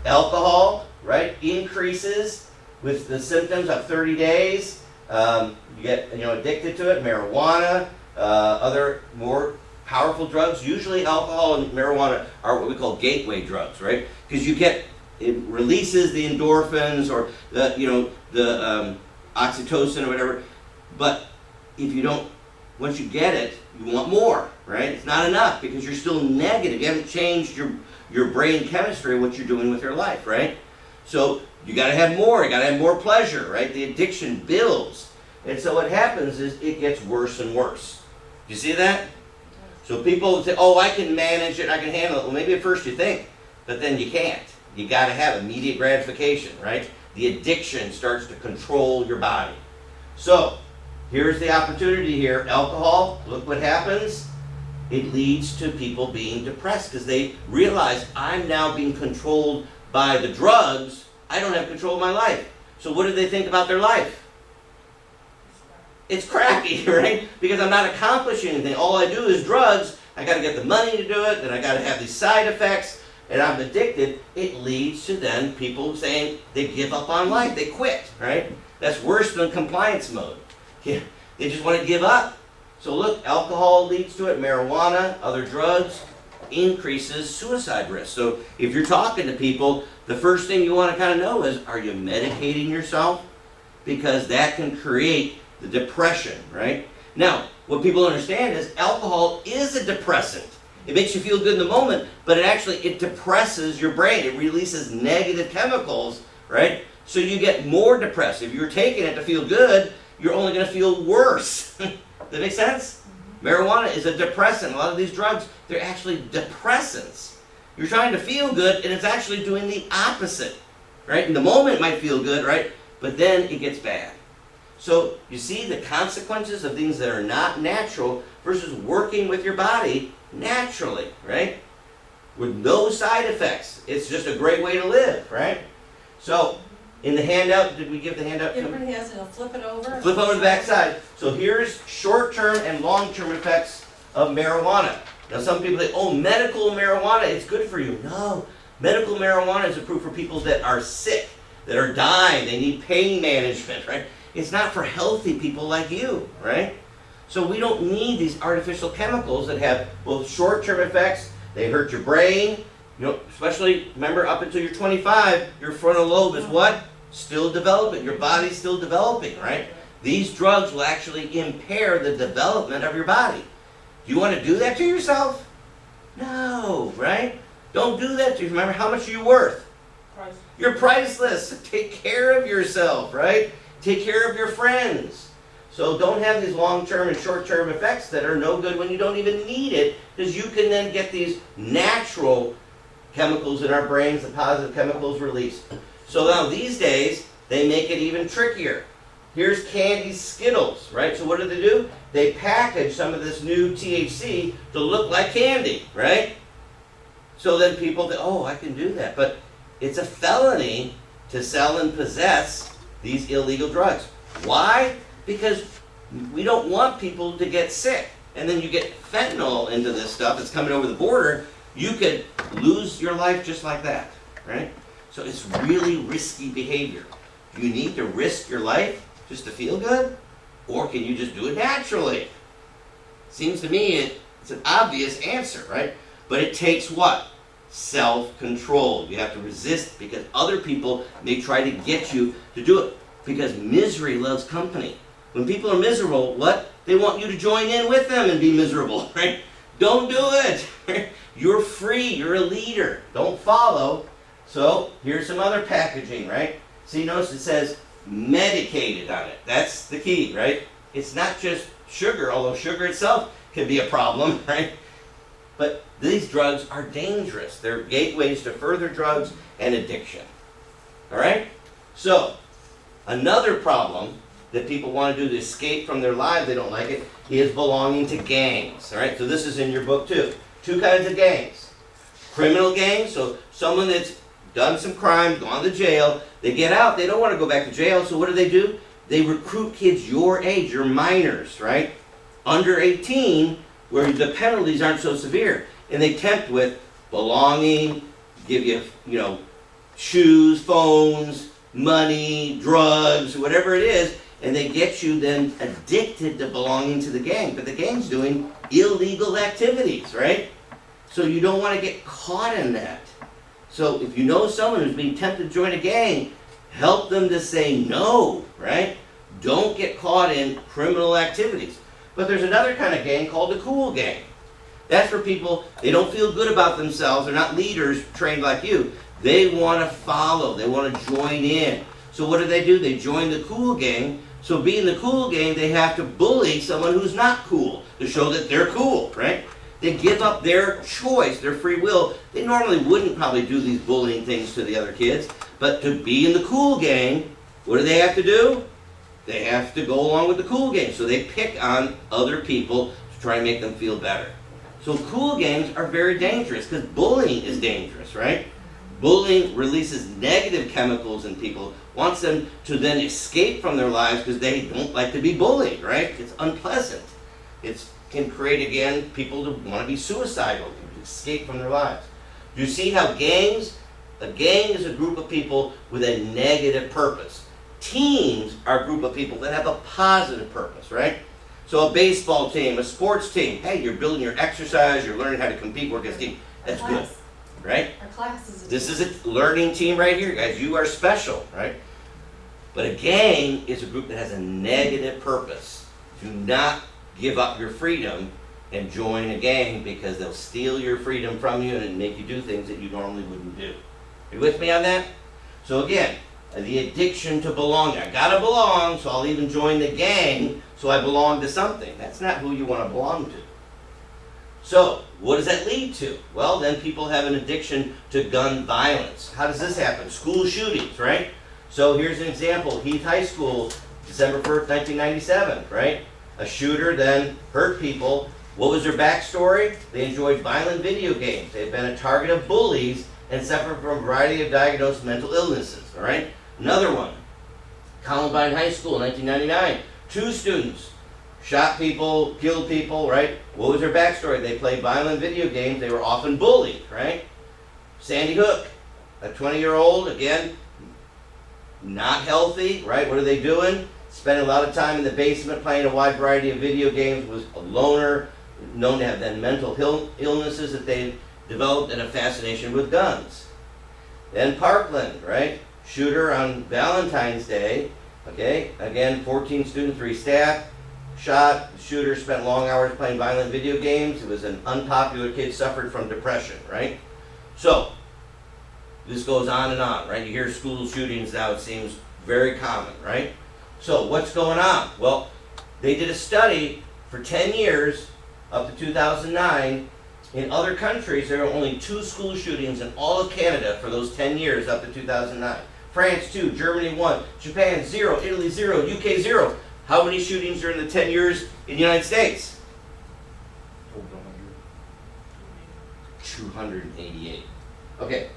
Alcohol, right, increases with the symptoms of 30 days. You get addicted to it. Marijuana, other more powerful drugs. Usually alcohol and marijuana are what we call gateway drugs, right? Because it releases the endorphins or the oxytocin or whatever. But if you don't, once you get it, you want more, right? It's not enough because you're still negative. You haven't changed your brain chemistry, what you're doing with your life, right? So you got to have more. You got to have more pleasure, right? The addiction builds. And so what happens is it gets worse and worse. You see that? So people say, oh, I can manage it, I can handle it. Well, maybe at first you think, but then you can't. You got to have immediate gratification, right? The addiction starts to control your body. So here's the opportunity here. Alcohol, look what happens. It leads to people being depressed because they realize I'm now being controlled by the drugs. I don't have control of my life. So what do they think about their life? It's crappy, right? Because I'm not accomplishing anything. All I do is drugs. I got to get the money to do it, then I got to have these side effects, and I'm addicted. It leads to then people saying they give up on life. They quit, right? That's worse than compliance mode. They just want to give up. So look, alcohol leads to it, marijuana, other drugs, increases suicide risk. So if you're talking to people, the first thing you want to kind of know is, are you medicating yourself? Because that can create the depression, right? Now, what people understand is alcohol is a depressant. It makes you feel good in the moment, but it depresses your brain. It releases negative chemicals, right? So you get more depressed. If you're taking it to feel good, you're only going to feel worse. Does that make sense? Marijuana is a depressant. A lot of these drugs, they're actually depressants. You're trying to feel good, and it's actually doing the opposite, right? In the moment it might feel good, right? But then it gets bad. So you see the consequences of things that are not natural versus working with your body naturally, right? With no side effects. It's just a great way to live, right? So in the handout, did we give the handout? Everybody has to flip it over. Flip over to the back side. So here's short-term and long-term effects of marijuana. Now some people say, oh, medical marijuana, it's good for you. No, medical marijuana is approved for people that are sick, that are dying, they need pain management, right? It's not for healthy people like you, right? So we don't need these artificial chemicals that have both short-term effects, they hurt your brain, especially, remember, up until you're 25, your frontal lobe is what? Still developing. Your body's still developing, right? These drugs will actually impair the development of your body. Do you want to do that to yourself? No, right? Don't do that to you. Remember, how much are you worth? Priceless. You're priceless. Take care of yourself, right? Take care of your friends. So don't have these long-term and short-term effects that are no good when you don't even need it, because you can then get these natural chemicals in our brains, the positive chemicals released. So now these days, they make it even trickier. Here's candy Skittles, right? So what do? They package some of this new THC to look like candy, right? So then people think, oh, I can do that. But it's a felony to sell and possess these illegal drugs. Why? Because we don't want people to get sick. And then you get fentanyl into this stuff that's coming over the border. You could lose your life just like that, right? So it's really risky behavior. Do you need to risk your life just to feel good? Or can you just do it naturally? Seems to me it's an obvious answer, right? But it takes what? Self-control. You have to resist because other people may try to get you to do it. Because misery loves company. When people are miserable, what? They want you to join in with them and be miserable, right? Don't do it. You're free. You're a leader. Don't follow. So here's some other packaging, right? See, notice it says medicated on it. That's the key, right? It's not just sugar, although sugar itself can be a problem, right? But these drugs are dangerous. They're gateways to further drugs and addiction. All right? So, another problem that people want to do to escape from their lives, they don't like it, is belonging to gangs. All right? So this is in your book too. Two kinds of gangs. Criminal gangs, so someone that's done some crime, gone to jail, they get out, they don't want to go back to jail, so what do? They recruit kids your age, your minors, right? Under 18, where the penalties aren't so severe. And they tempt with belonging, give you, shoes, phones, money, drugs, whatever it is, and they get you then addicted to belonging to the gang. But the gang's doing illegal activities, right? So you don't want to get caught in that. So if you know someone who's being tempted to join a gang, help them to say no, right? Don't get caught in criminal activities. But there's another kind of gang called the cool gang. That's for people, they don't feel good about themselves, they're not leaders trained like you. They want to follow, they want to join in. So what do? They join the cool gang. So being the cool gang, they have to bully someone who's not cool to show that they're cool, right? They give up their choice, their free will. They normally wouldn't probably do these bullying things to the other kids, but to be in the cool gang, what do they have to do? They have to go along with the cool gang. So they pick on other people to try and make them feel better. So cool gangs are very dangerous because bullying is dangerous, right? Bullying releases negative chemicals in people, wants them to then escape from their lives because they don't like to be bullied, right? It's unpleasant. It can create, again, people to want to be suicidal, to escape from their lives. Do you see how a gang is a group of people with a negative purpose. Teams are a group of people that have a positive purpose, right? So a baseball team, a sports team, hey, you're building your exercise, you're learning how to compete, work as a team. That's good, right? Our class is a This is a learning team right here, guys. You are special, right? But a gang is a group that has a negative purpose. Do not give up your freedom and join a gang because they'll steal your freedom from you and make you do things that you normally wouldn't do. Are you with me on that? So again, the addiction to belonging. I gotta belong, so I'll even join the gang so I belong to something. That's not who you want to belong to. So, what does that lead to? Well, then people have an addiction to gun violence. How does this happen? School shootings, right? So here's an example. Heath High School, December 1st, 1997, right? A shooter then hurt people. What was their backstory? They enjoyed violent video games. They had been a target of bullies and suffered from a variety of diagnosed mental illnesses, all right? Another one, Columbine High School, 1999. 2 students shot people, killed people, right? What was their backstory? They played violent video games. They were often bullied, right? Sandy Hook, a 20-year-old, again, not healthy, right? What are they doing? Spending a lot of time in the basement playing a wide variety of video games, was a loner, known to have then mental illnesses that they developed, and a fascination with guns. Then Parkland, right? Shooter on Valentine's Day, okay? Again, 14 students, 3 staff, shot. The shooter spent long hours playing violent video games. It was an unpopular kid, suffered from depression, right? So, this goes on, right? You hear school shootings now, it seems very common, right? So, what's going on? Well, they did a study for 10 years, up to 2009. In other countries, there were only 2 school shootings in all of Canada for those 10 years up to 2009. France 2, Germany 1, Japan 0, Italy 0, UK 0. How many shootings during the 10 years in the United States? Over 288. Okay,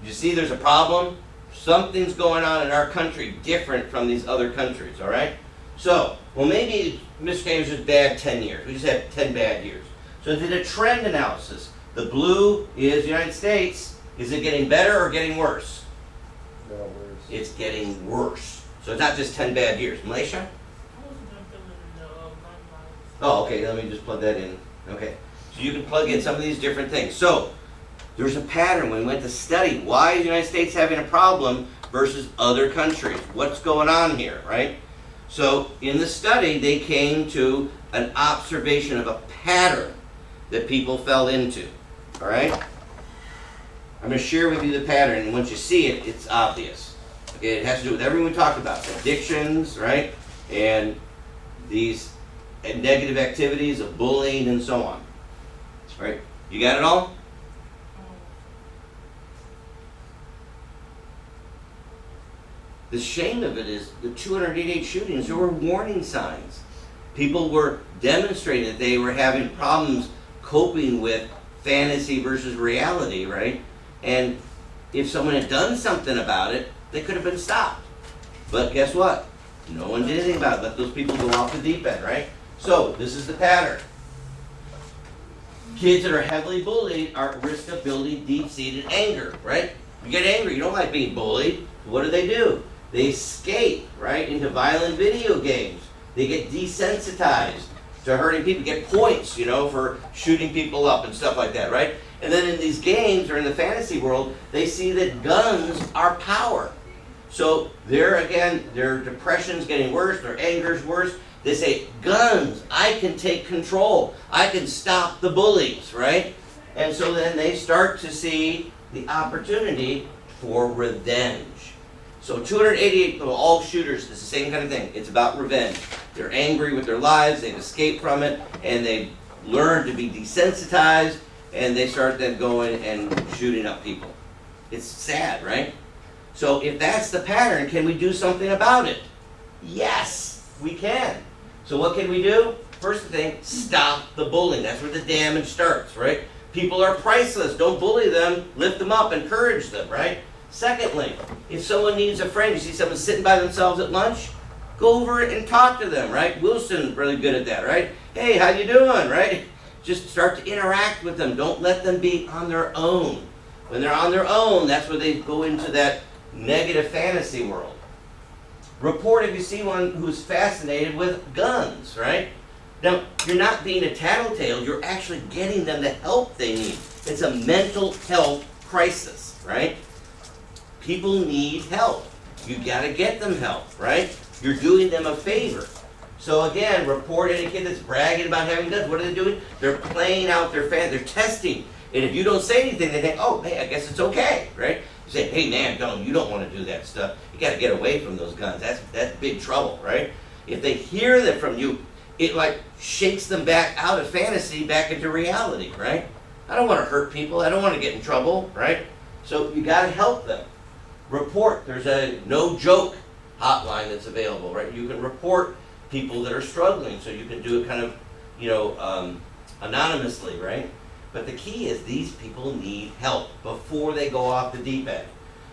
you see there's a problem? Something's going on in our country different from these other countries, all right? So, well, maybe Michigan was just bad 10 years. We just had 10 bad years. So they did a trend analysis. The blue is the United States. Is it getting better or getting worse? 100. Not worse. It's getting worse. So it's not just 10 bad years. Malaysia? I wasn't done filling the gun violence. Oh, okay, let me just plug that in. Okay, so you can plug in some of these different things. So, there's a pattern when we went to study why is the United States having a problem versus other countries. What's going on here, right? So, in the study, they came to an observation of a pattern that people fell into, all right? I'm going to share with you the pattern, and once you see it, it's obvious. Okay, it has to do with everything we talked about, addictions, right? And these and negative activities of bullying and so on. Right? You got it all? The shame of it is the 288 shootings, there were warning signs. People were demonstrating that they were having problems coping with fantasy versus reality, right? And if someone had done something about it, they could have been stopped. But guess what? No one did anything about it. Let those people go off the deep end, right? So, this is the pattern. Kids that are heavily bullied are at risk of building deep-seated anger, right? You get angry, you don't like being bullied. What do? They escape, right, into violent video games. They get desensitized to hurting people, get points, for shooting people up and stuff like that, right? And then in these games or in the fantasy world, they see that guns are power. So their depression's getting worse, their anger's worse. They say, guns, I can take control. I can stop the bullies, right? And so then they start to see the opportunity for revenge. So 288 people, all shooters, it's the same kind of thing. It's about revenge. They're angry with their lives, they've escaped from it, and they learn to be desensitized, and they start then going and shooting up people. It's sad, right? So if that's the pattern, can we do something about it? Yes, we can. So what can we do? First thing, stop the bullying. That's where the damage starts, right? People are priceless. Don't bully them. Lift them up. Encourage them, right? Secondly, if someone needs a friend, you see someone sitting by themselves at lunch, go over and talk to them, right? Wilson's really good at that, right? Hey, how you doing, right? Just start to interact with them. Don't let them be on their own. When they're on their own, that's where they go into that negative fantasy world. Report if you see one who's fascinated with guns, right? Now, you're not being a tattletale, you're actually getting them the help they need. It's a mental health crisis, right? People need help. You gotta get them help, right? You're doing them a favor. So again, report any kid that's bragging about having guns. What are they doing? They're playing out their they're testing. And if you don't say anything, they think, oh, hey, I guess it's okay, right? You say, hey man, you don't want to do that stuff. You gotta get away from those guns. That's big trouble, right? If they hear that from you, it like shakes them back out of fantasy back into reality, right? I don't want to hurt people. I don't want to get in trouble, right? So you gotta help them. Report. There's a no joke hotline that's available, right? You can report people that are struggling, so you can do it kind of, anonymously, right? But the key is these people need help before they go off the deep end.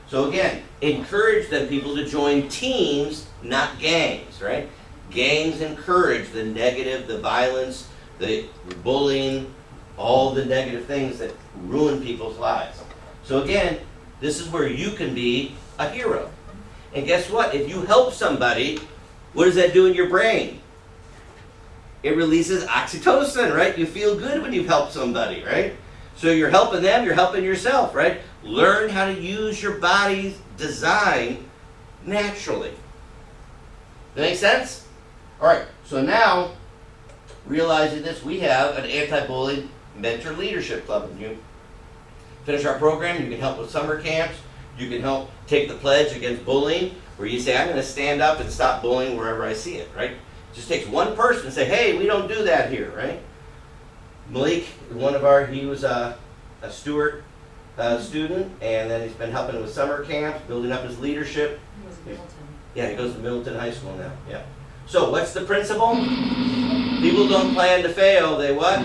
So again, encourage them people to join teams, not gangs, right? Gangs encourage the negative, the violence, the bullying, all the negative things that ruin people's lives. So again, this is where you can be a hero. And guess what? If you help somebody, what does that do in your brain? It releases oxytocin, right? You feel good when you've helped somebody, right? So you're helping them, you're helping yourself, right? Learn how to use your body's design naturally. That make sense? All right, so now, realizing this, we have an anti-bullying mentor leadership club. When you finish our program, you can help with summer camps. You can help take the pledge against bullying, where you say, I'm going to stand up and stop bullying wherever I see it, right? It just takes one person to say, hey, we don't do that here, right? Malik, he was a Stewart student, and then he's been helping with summer camps, building up his leadership. He was Middleton. Yeah, he goes to Middleton High School now, yeah. So what's the principle? People don't plan to fail, they what?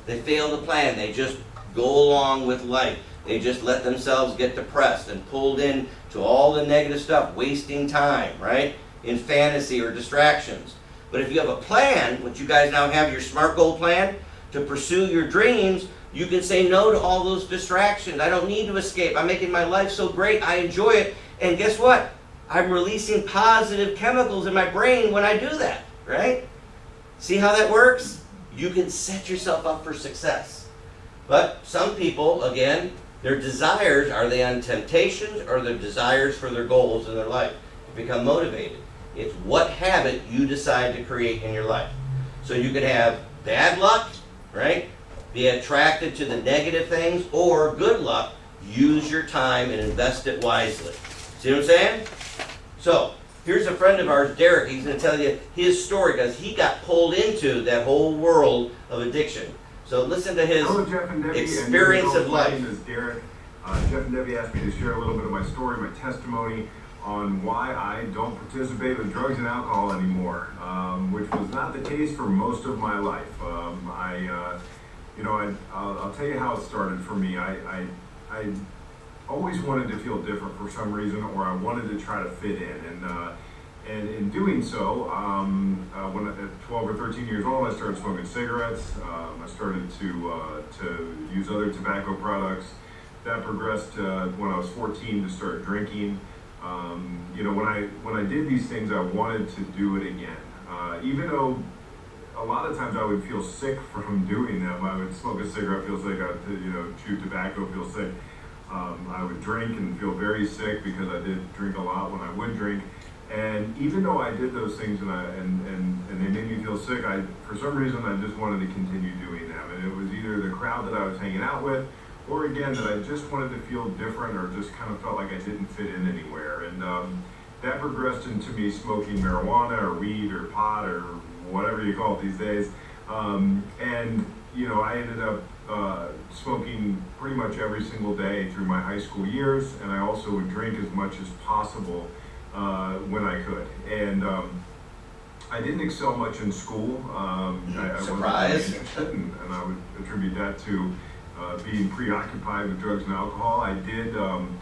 They fail to plan, they just go along with life. They just let themselves get depressed and pulled in to all the negative stuff, wasting time, right? In fantasy or distractions. But if you have a plan, which you guys now have your SMART goal plan, to pursue your dreams, you can say no to all those distractions. I don't need to escape. I'm making my life so great. I enjoy it. And guess what? I'm releasing positive chemicals in my brain when I do that, right? See how that works? You can set yourself up for success. But some people, again, their desires, are they on temptations or their desires for their goals in their life? To become motivated. It's what habit you decide to create in your life. So you can have bad luck, right? Be attracted to the negative things, or good luck, use your time and invest it wisely. See what I'm saying? So, Here's a friend of ours, Derek, he's gonna tell you his story, because he got pulled into that whole world of addiction. So listen to his Hello, Jeff and Debbie. experience of My life. name is Derek. Jeff and Debbie asked me to share a little bit of my story, my testimony on why I don't participate with drugs and alcohol anymore, which was not the case for most of my life. I'll tell you how it started for me. I always wanted to feel different for some reason, or I wanted to try to fit in. And in doing so, when at 12 or 13 years old, I started smoking cigarettes. I started to use other tobacco products. That progressed when I was 14 to start drinking. When I did these things, I wanted to do it again. Even though a lot of times I would feel sick from doing them. I would smoke a cigarette, feel sick. I would, chew tobacco, feel sick. I would drink and feel very sick because I did drink a lot when I would drink. And even though I did those things and they made me feel sick, for some reason I just wanted to continue doing them. And it was either the crowd that I was hanging out with, or again that I just wanted to feel different, or just kind of felt like I didn't fit in anywhere. And that progressed into me smoking marijuana or weed or pot or whatever you call it these days. I ended up smoking pretty much every single day through my high school years, and I also would drink as much as possible when I could. And I didn't excel much in school. Surprise. And I would attribute that to being preoccupied with drugs and alcohol. I did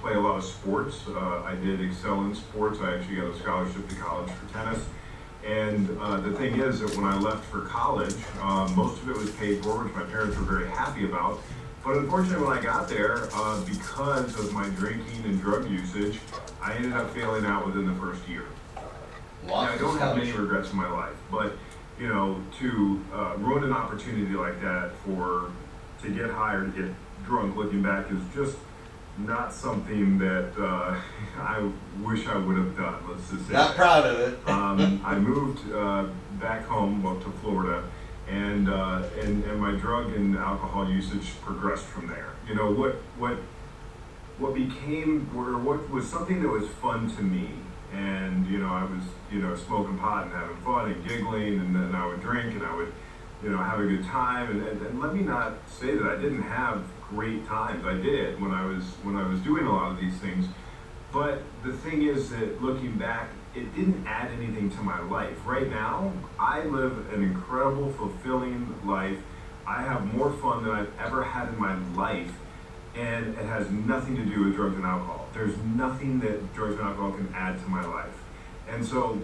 play a lot of sports. I did excel in sports. I actually got a scholarship to college for tennis. And the thing is that when I left for college, most of it was paid for, which my parents were very happy about. But unfortunately, when I got there, because of my drinking and drug usage, I ended up failing out within the first year. Now, I don't have many regrets in my life, but to ruin an opportunity like that to get high or to get drunk, looking back, is just not something that I wish I would have done. Let's just say Not proud of it. I moved back home, to Florida, and my drug and alcohol usage progressed from there. What became, or what was something that was fun to me, and I was smoking pot and having fun and giggling, and then I would drink and I would have a good time, and let me not say that I didn't have great times. I did when I was doing a lot of these things. But the thing is that looking back, it didn't add anything to my life. Right now, I live an incredible, fulfilling life. I have more fun than I've ever had in my life, and it has nothing to do with drugs and alcohol. There's nothing that drugs and alcohol can add to my life. And so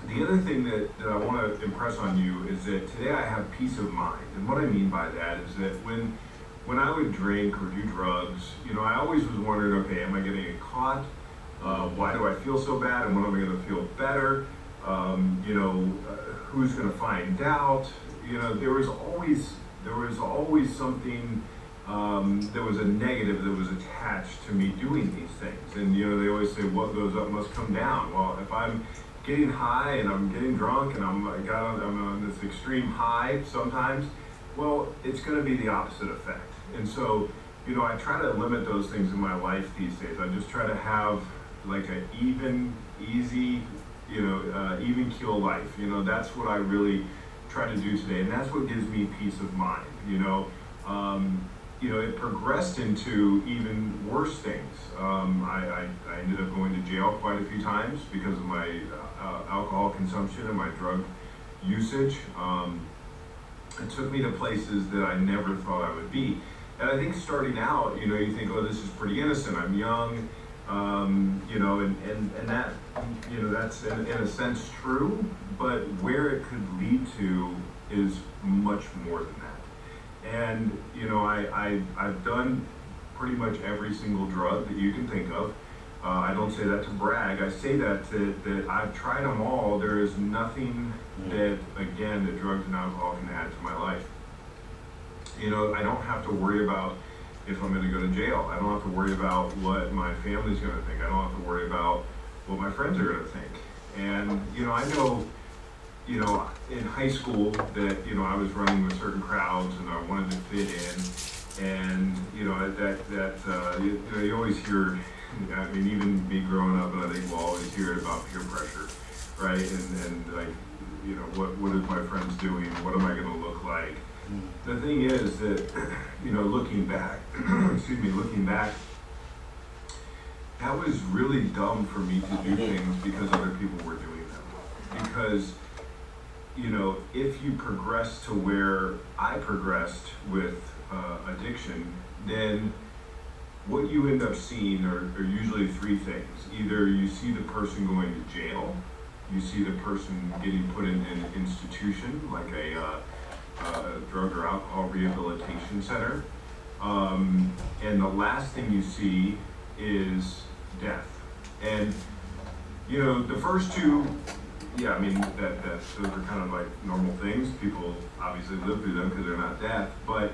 the other thing that I want to impress on you is that today I have peace of mind. And what I mean by that is that when I would drink or do drugs, I always was wondering, okay, am I going to get caught? Why do I feel so bad? And when am I going to feel better? Who's going to find out? There was always something that was a negative that was attached to me doing these things. And they always say, what goes up must come down. Well, if I'm getting high and I'm getting drunk and I'm on this extreme high sometimes, well, it's going to be the opposite effect. And so, I try to limit those things in my life these days. I just try to have like an even, easy, even keel life. That's what I really try to do today, and that's what gives me peace of mind. It progressed into even worse things. I ended up going to jail quite a few times because of my alcohol consumption and my drug usage. It took me to places that I never thought I would be. And I think starting out, you think, oh, this is pretty innocent, I'm young, and that, that's in a sense true, but where it could lead to is much more than that. And, I've done pretty much every single drug that you can think of. I don't say that to brag. I say that I've tried them all. There is nothing that drugs and alcohol can add to my life. I don't have to worry about if I'm going to go to jail. I don't have to worry about what my family's going to think. I don't have to worry about what my friends are going to think. And, I know, in high school that, I was running with certain crowds and I wanted to fit in. And, you know, you always hear, I mean, even me growing up, and I think we'll always hear it about peer pressure, right? And like, you know, what is my friends doing? What am I gonna look like? The thing is that, you know, looking back, looking back, that was really dumb for me to do things because other people were doing them. Because, you know, if you progress to where I progressed with addiction, then what you end up seeing are usually three things. Either you see the person going to jail, you see the person getting put in an institution like a drug or alcohol rehabilitation center, and the last thing you see is death. And you know, the first two, yeah, I mean those are kind of like normal things. People obviously live through them because they're not death, but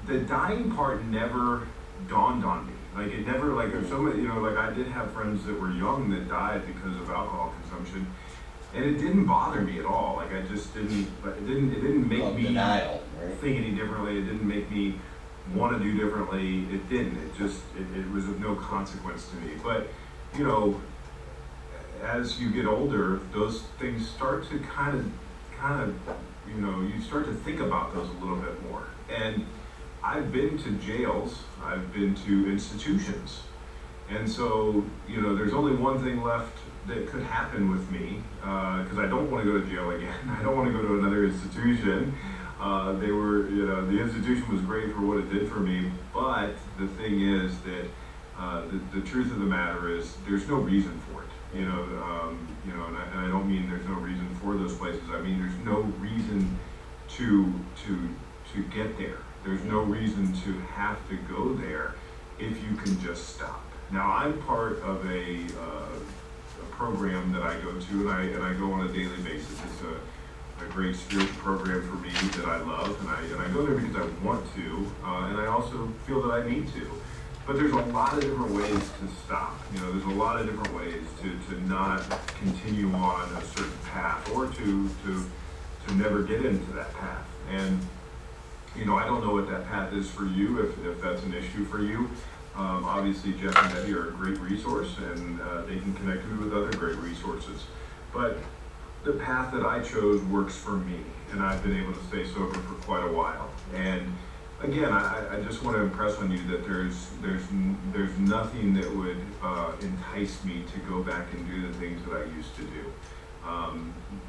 the dying part never dawned on me. Like it never, like if somebody, you know, like I did have friends that were young that died because of alcohol consumption, and it didn't bother me at all. Like I just didn't, like it didn't make me denial, right? think any differently. It didn't make me want to do differently. It didn't. It was of no consequence to me. But you know, as you get older, those things start to kind of, you know, you start to think about those a little bit more. And I've been to jails, I've been to institutions. And so, you know, there's only one thing left that could happen with me, because I don't want to go to jail again. I don't want to go to another institution. They were, you know, the institution was great for what it did for me, but the thing is that the truth of the matter is there's no reason for it. You know, and I don't mean there's no reason for those places. I mean there's no reason to get there. There's no reason to have to go there if you can just stop. Now I'm part of a program that I go to, and I go on a daily basis. It's a great spiritual program for me that I love, and I go there because I want to, and I also feel that I need to. But there's a lot of different ways to stop. You know, there's a lot of different ways to not continue on a certain path, or to never get into that path. And you know, I don't know what that path is for you, if that's an issue for you. Obviously, Jeff and Debbie are a great resource, and they can connect me with other great resources. But the path that I chose works for me, and I've been able to stay sober for quite a while. And again, I just want to impress on you that there's nothing that would entice me to go back and do the things that I used to do.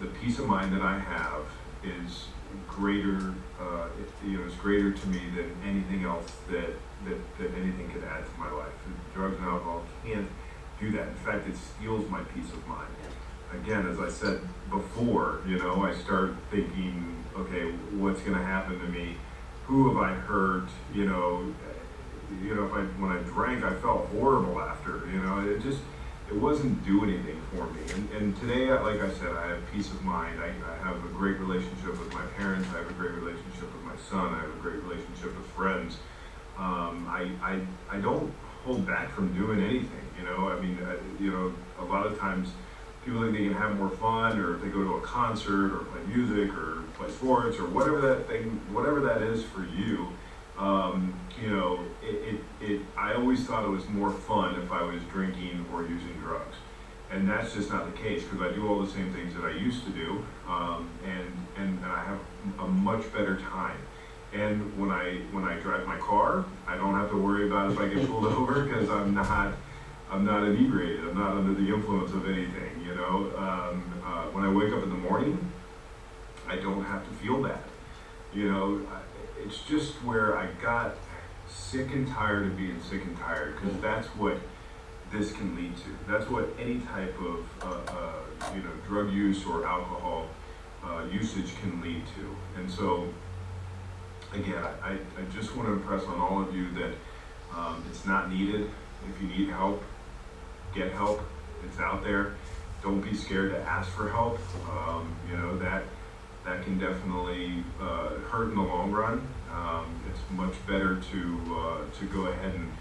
The peace of mind that I have is greater, it's greater to me than anything else that anything could add to my life. Drugs and alcohol can't do that. In fact, it steals my peace of mind. Again, as I said before, you know, I start thinking, okay, what's going to happen to me? Who have I hurt? You know, when I drank, I felt horrible after. You know, it wasn't do anything for me. And today, like I said, I have peace of mind. I have a great relationship with my parents. I have a great relationship with my son. I have a great relationship with friends. I don't hold back from doing anything. You know, I mean, a lot of times people think they can have more fun, or if they go to a concert or play music or play sports or whatever that is for you. You know, I always thought it was more fun if I was drinking or using drugs. And that's just not the case, because I do all the same things that I used to do, and I have a much better time. And when I drive my car, I don't have to worry about if I get pulled over, because I'm not inebriated. I'm not under the influence of anything. You know, when I wake up in the morning, I don't have to feel that. You know, it's just where I got sick and tired of being sick and tired, because that's what this can lead to. That's what any type of drug use or alcohol usage can lead to. And so, again, I just want to impress on all of you that it's not needed. If you need help, get help. It's out there. Don't be scared to ask for help. You know, that can definitely hurt in the long run. It's much better to go ahead and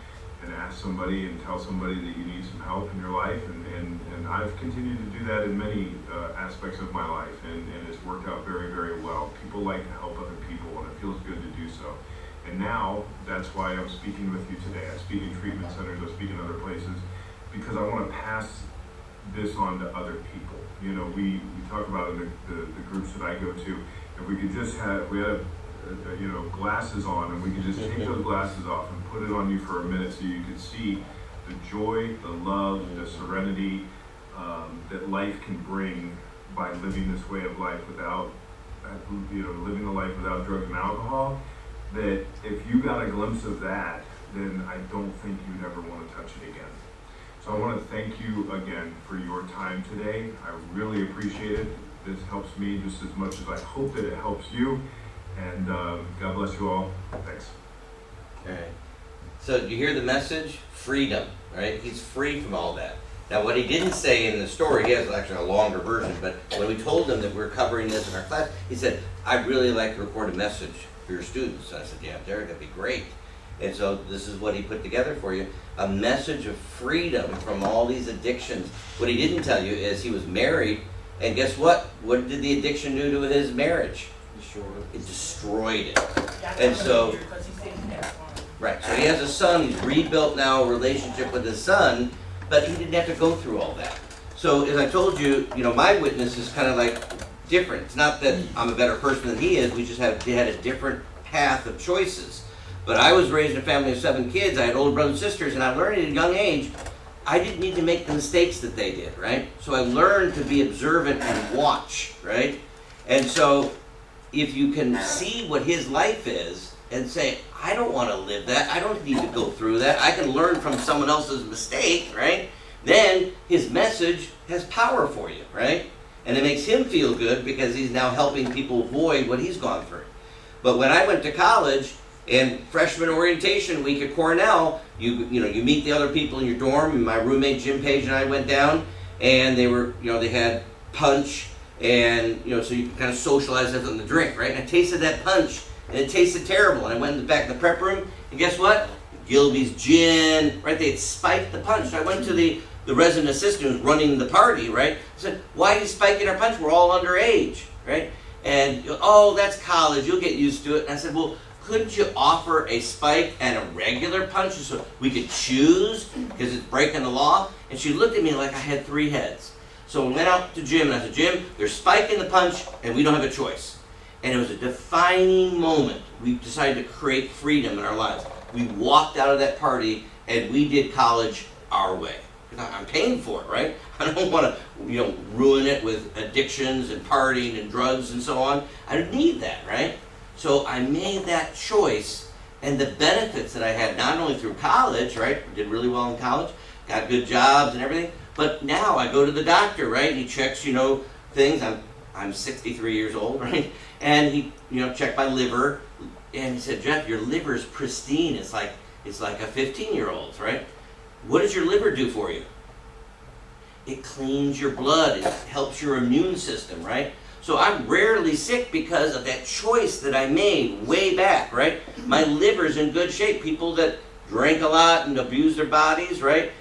ask somebody and tell somebody that you need some help in your life. And I've continued to do that in many aspects of my life, and it's worked out very, very well. People like to help other people, and it feels good to do so. And now, that's why I'm speaking with you today. I speak in treatment centers, I speak in other places, because I want to pass this on to other people. You know, we talk about in the groups that I go to, if we could just have, we had you know, glasses on, and we could just take those glasses off and put it on you for a minute so you could see the joy, the love, the serenity that life can bring by living this way of life without, you know, living a life without drugs and alcohol. That if you got a glimpse of that, then I don't think you'd ever want to touch it again. So I want to thank you again for your time today. I really appreciate it. This helps me just as much as I hope that it helps you. And God bless you all. Thanks. All right. So you hear the message? Freedom, right? He's free from all that. Now, what he didn't say in the story, he has actually a longer version, but when we told him that we're covering this in our class, he said, I'd really like to record a message for your students. And I said, yeah, Derek, that'd be great. And so this is what he put together for you, a message of freedom from all these addictions. What he didn't tell you is he was married, and guess what? What did the addiction do to his marriage? It destroyed it. And so, right, so he has a son, he's rebuilt now a relationship with his son, but he didn't have to go through all that. So as I told you, you know, my witness is kind of like different. It's not that I'm a better person than he is, we just had a different path of choices. But I was raised in a family of 7 kids, I had older brothers and sisters, and I learned at a young age, I didn't need to make the mistakes that they did, right? So I learned to be observant and watch, right? And so if you can see what his life is and say, I don't want to live that, I don't need to go through that, I can learn from someone else's mistake, right? Then his message has power for you, right? And it makes him feel good because he's now helping people avoid what he's gone through. But when I went to college and freshman orientation week at Cornell, you meet the other people in your dorm, and my roommate Jim Page and I went down, and they were, they had punch, and so you can kind of socialize that on the drink, right? And I tasted that punch, and it tasted terrible. And I went in the back of the prep room, and guess what? Gilby's gin, right? They had spiked the punch. So I went to the resident assistant who's running the party, right? I said, why are you spiking our punch? We're all underage, right? And, oh, that's college, you'll get used to it. And I said, well, couldn't you offer a spike and a regular punch so we could choose because it's breaking the law? And she looked at me like I had 3 heads. So I went out to Jim and I said, Jim, they're spiking the punch and we don't have a choice. And it was a defining moment. We decided to create freedom in our lives. We walked out of that party and we did college our way. I'm paying for it, right? I don't want to, ruin it with addictions and partying and drugs and so on. I don't need that, right? So I made that choice, and the benefits that I had not only through college, right? Did really well in college, got good jobs and everything. But now I go to the doctor, right? He checks, things. I'm 63 years old, right? And he, checked my liver, and he said, Jeff, your liver's pristine. It's like a 15-year-old's, right? What does your liver do for you? It cleans your blood. It helps your immune system, right? So I'm rarely sick because of that choice that I made way back, right? My liver's in good shape. People that drink a lot and abuse their bodies, right?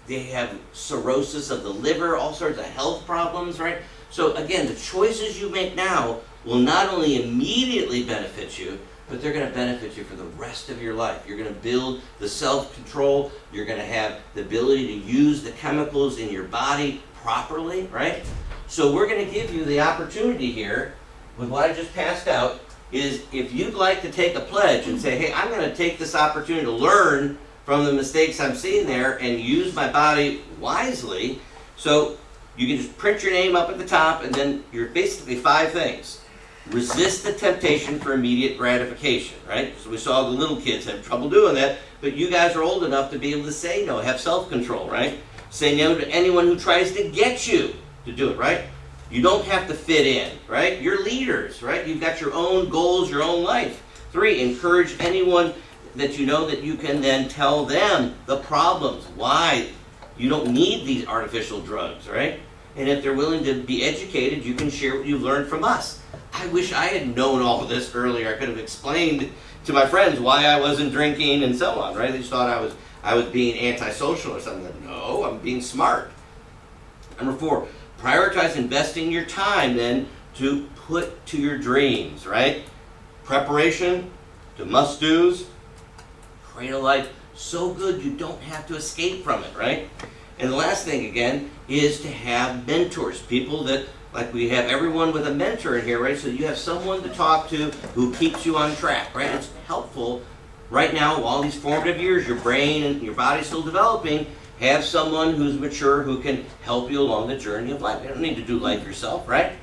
They have cirrhosis of the liver, all sorts of health problems, right? So again, the choices you make now will not only immediately benefit you, but they're going to benefit you for the rest of your life. You're going to build the self-control. You're going to have the ability to use the chemicals in your body properly, right? So we're going to give you the opportunity here with what I just passed out is if you'd like to take a pledge and say, hey, I'm going to take this opportunity to learn from the mistakes I'm seeing there and use my body wisely. So you can just print your name up at the top and then you're basically 5 things. Resist the temptation for immediate gratification, right? So we saw the little kids have trouble doing that, but you guys are old enough to be able to say no, have self-control, right? Say no to anyone who tries to get you to do it, right? You don't have to fit in, right? You're leaders, right? You've got your own goals, your own life. 3, encourage anyone that you know that you can then tell them the problems, why you don't need these artificial drugs, right? And if they're willing to be educated, you can share what you've learned from us. I wish I had known all of this earlier. I could have explained to my friends why I wasn't drinking and so on, right? They just thought I was being antisocial or something. Like, no, I'm being smart. Number 4, prioritize investing your time then to put to your dreams, right? Preparation, to must-dos. Create a life so good you don't have to escape from it, right? And the last thing, again, is to have mentors, people that, like we have everyone with a mentor in here, right? So you have someone to talk to who keeps you on track, right? It's helpful right now, while these formative years, your brain and your body's still developing, have someone who's mature who can help you along the journey of life. You don't need to do life yourself, right?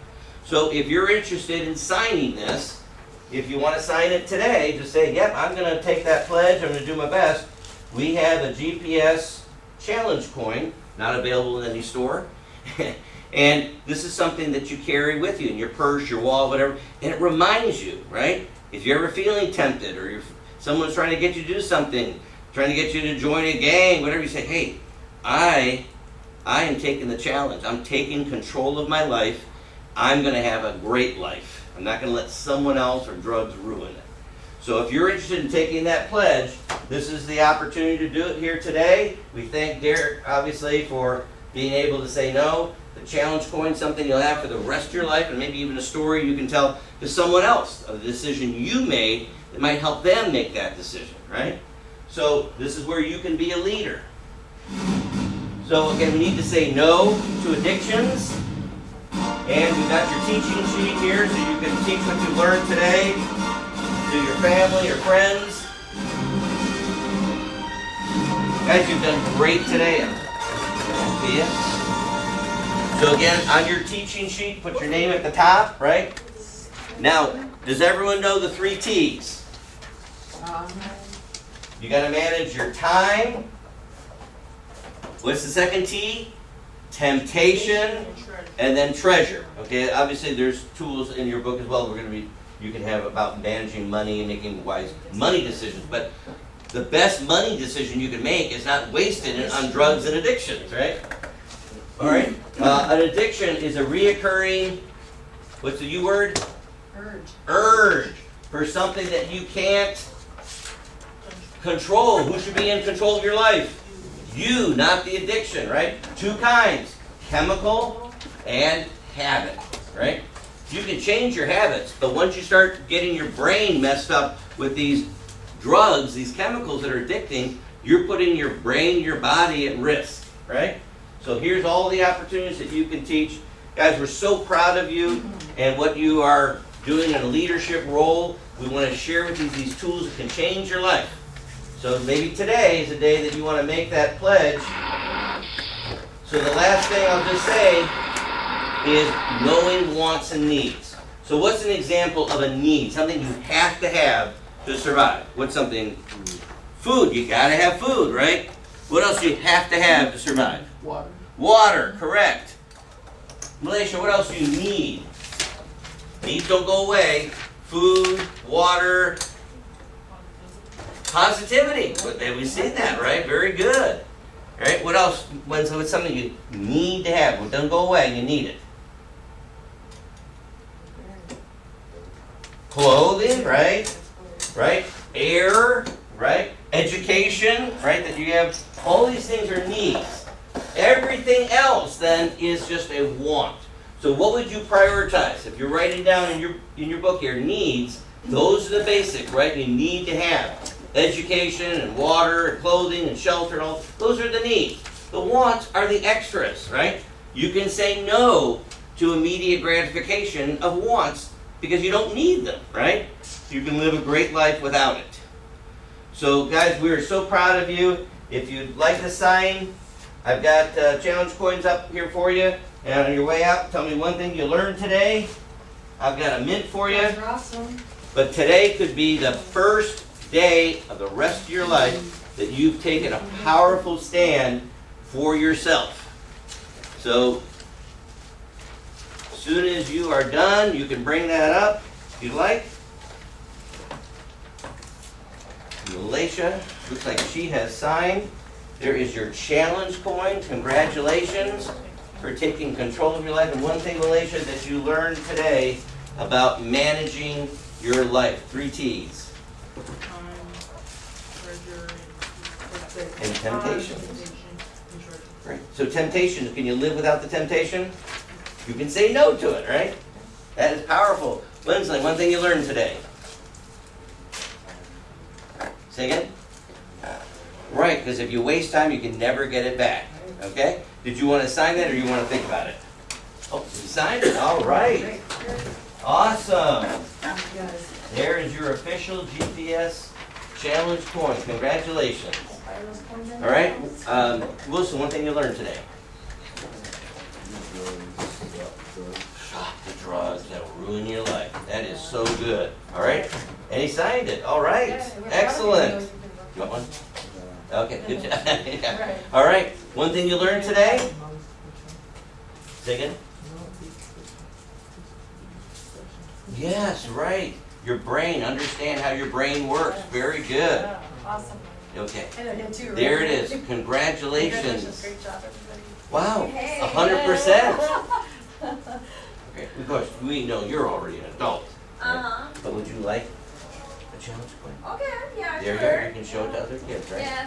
So if you're interested in signing this, if you want to sign it today, just say, yep, I'm going to take that pledge, I'm going to do my best. We have a GPS challenge coin, not available in any store. And this is something that you carry with you in your purse, your wallet, whatever. And it reminds you, right? If you're ever feeling tempted or someone's trying to get you to do something, trying to get you to join a gang, whatever, you say, hey, I am taking the challenge. I'm taking control of my life. I'm going to have a great life. I'm not going to let someone else or drugs ruin it. So if you're interested in taking that pledge, this is the opportunity to do it here today. We thank Derek, obviously, for being able to say no. The challenge coin, something you'll have for the rest of your life, and maybe even a story you can tell to someone else of the decision you made that might help them make that decision, right? So this is where you can be a leader. So again, we need to say no to addictions. And we've got your teaching sheet here so you can teach what you learned today to your family or friends. Guys, you've done great today. So again, on your teaching sheet, put your name at the top, right? Now, does everyone know the 3 T's? You got to manage your time. What's the second T? Temptation, and then treasure. Okay, obviously there's tools in your book as well. You can have about managing money and making wise money decisions. But the best money decision you can make is not wasting it on drugs and addictions, right? All right. An addiction is a reoccurring, what's the U word? Urge for something that you can't control. Who should be in control of your life? You, not the addiction, right? 2 kinds, chemical and habit, right? You can change your habits, but once you start getting your brain messed up with these drugs, these chemicals that are addicting, you're putting your brain, your body at risk, right? So here's all the opportunities that you can teach. Guys, we're so proud of you and what you are doing in a leadership role. We want to share with you these tools that can change your life. So maybe today is the day that you want to make that pledge. So the last thing I'll just say is knowing wants and needs. So what's an example of a need? Something you have to survive. What's something? Food. You got to have food, right? What else do you have to survive? Water. Water, correct. Malaysia, what else do you need? Needs don't go away. Food, water, positivity. We've seen that, right? Very good. All right, what else? What's something you need to have? Well, don't go away, you need it. Clothing, right? Right? Air, right? Education, right? That you have, all these things are needs. Everything else then is just a want. So what would you prioritize? If you're writing down in your book here, needs, those are the basic, right? You need to have education and water and clothing and shelter and all. Those are the needs. The wants are the extras, right? You can say no to immediate gratification of wants because you don't need them, right? You can live a great life without it. So guys, we are so proud of you. If you'd like to sign, I've got challenge coins up here for you. And on your way out, tell me one thing you learned today. I've got a mint for you. Those are awesome. But today could be the first day of the rest of your life that you've taken a powerful stand for yourself. So, as soon as you are done, you can bring that up if you'd like. Malaysia, looks like she has signed. There is your challenge coin. Congratulations for taking control of your life. And one thing, Malaysia, that you learned today about managing your life. 3 T's. And temptation. Right. So temptation, can you live without the temptation? You can say no to it, right? That is powerful. Lindsley, one thing you learned today. Say again? Right, because if you waste time, you can never get it back, okay? Did you want to sign that or you want to think about it? Oh, you signed it, all right. Awesome. Guys, There is your official GPS challenge coin, congratulations. fire those coins in. All right, Wilson, one thing you learned today. Stop the drugs that will ruin your life. That is so good, all right? And he signed it, all right, Yeah, we're proud of you. excellent. You want one? Okay, good job. Yeah. Right. All right, one thing you learned today? Say again? Yes, right. Your brain, understand how your brain works. Very good. Yeah, awesome. Okay, I know, him too, right? there it is. Congratulations, Congratulations. great job, everybody. Wow, Hey. 100%. Okay, of course, we know you're already an adult. Uh-huh. But would you like a challenge coin? Okay, yeah, There you sure. go, you can show it to other kids, right? Yes.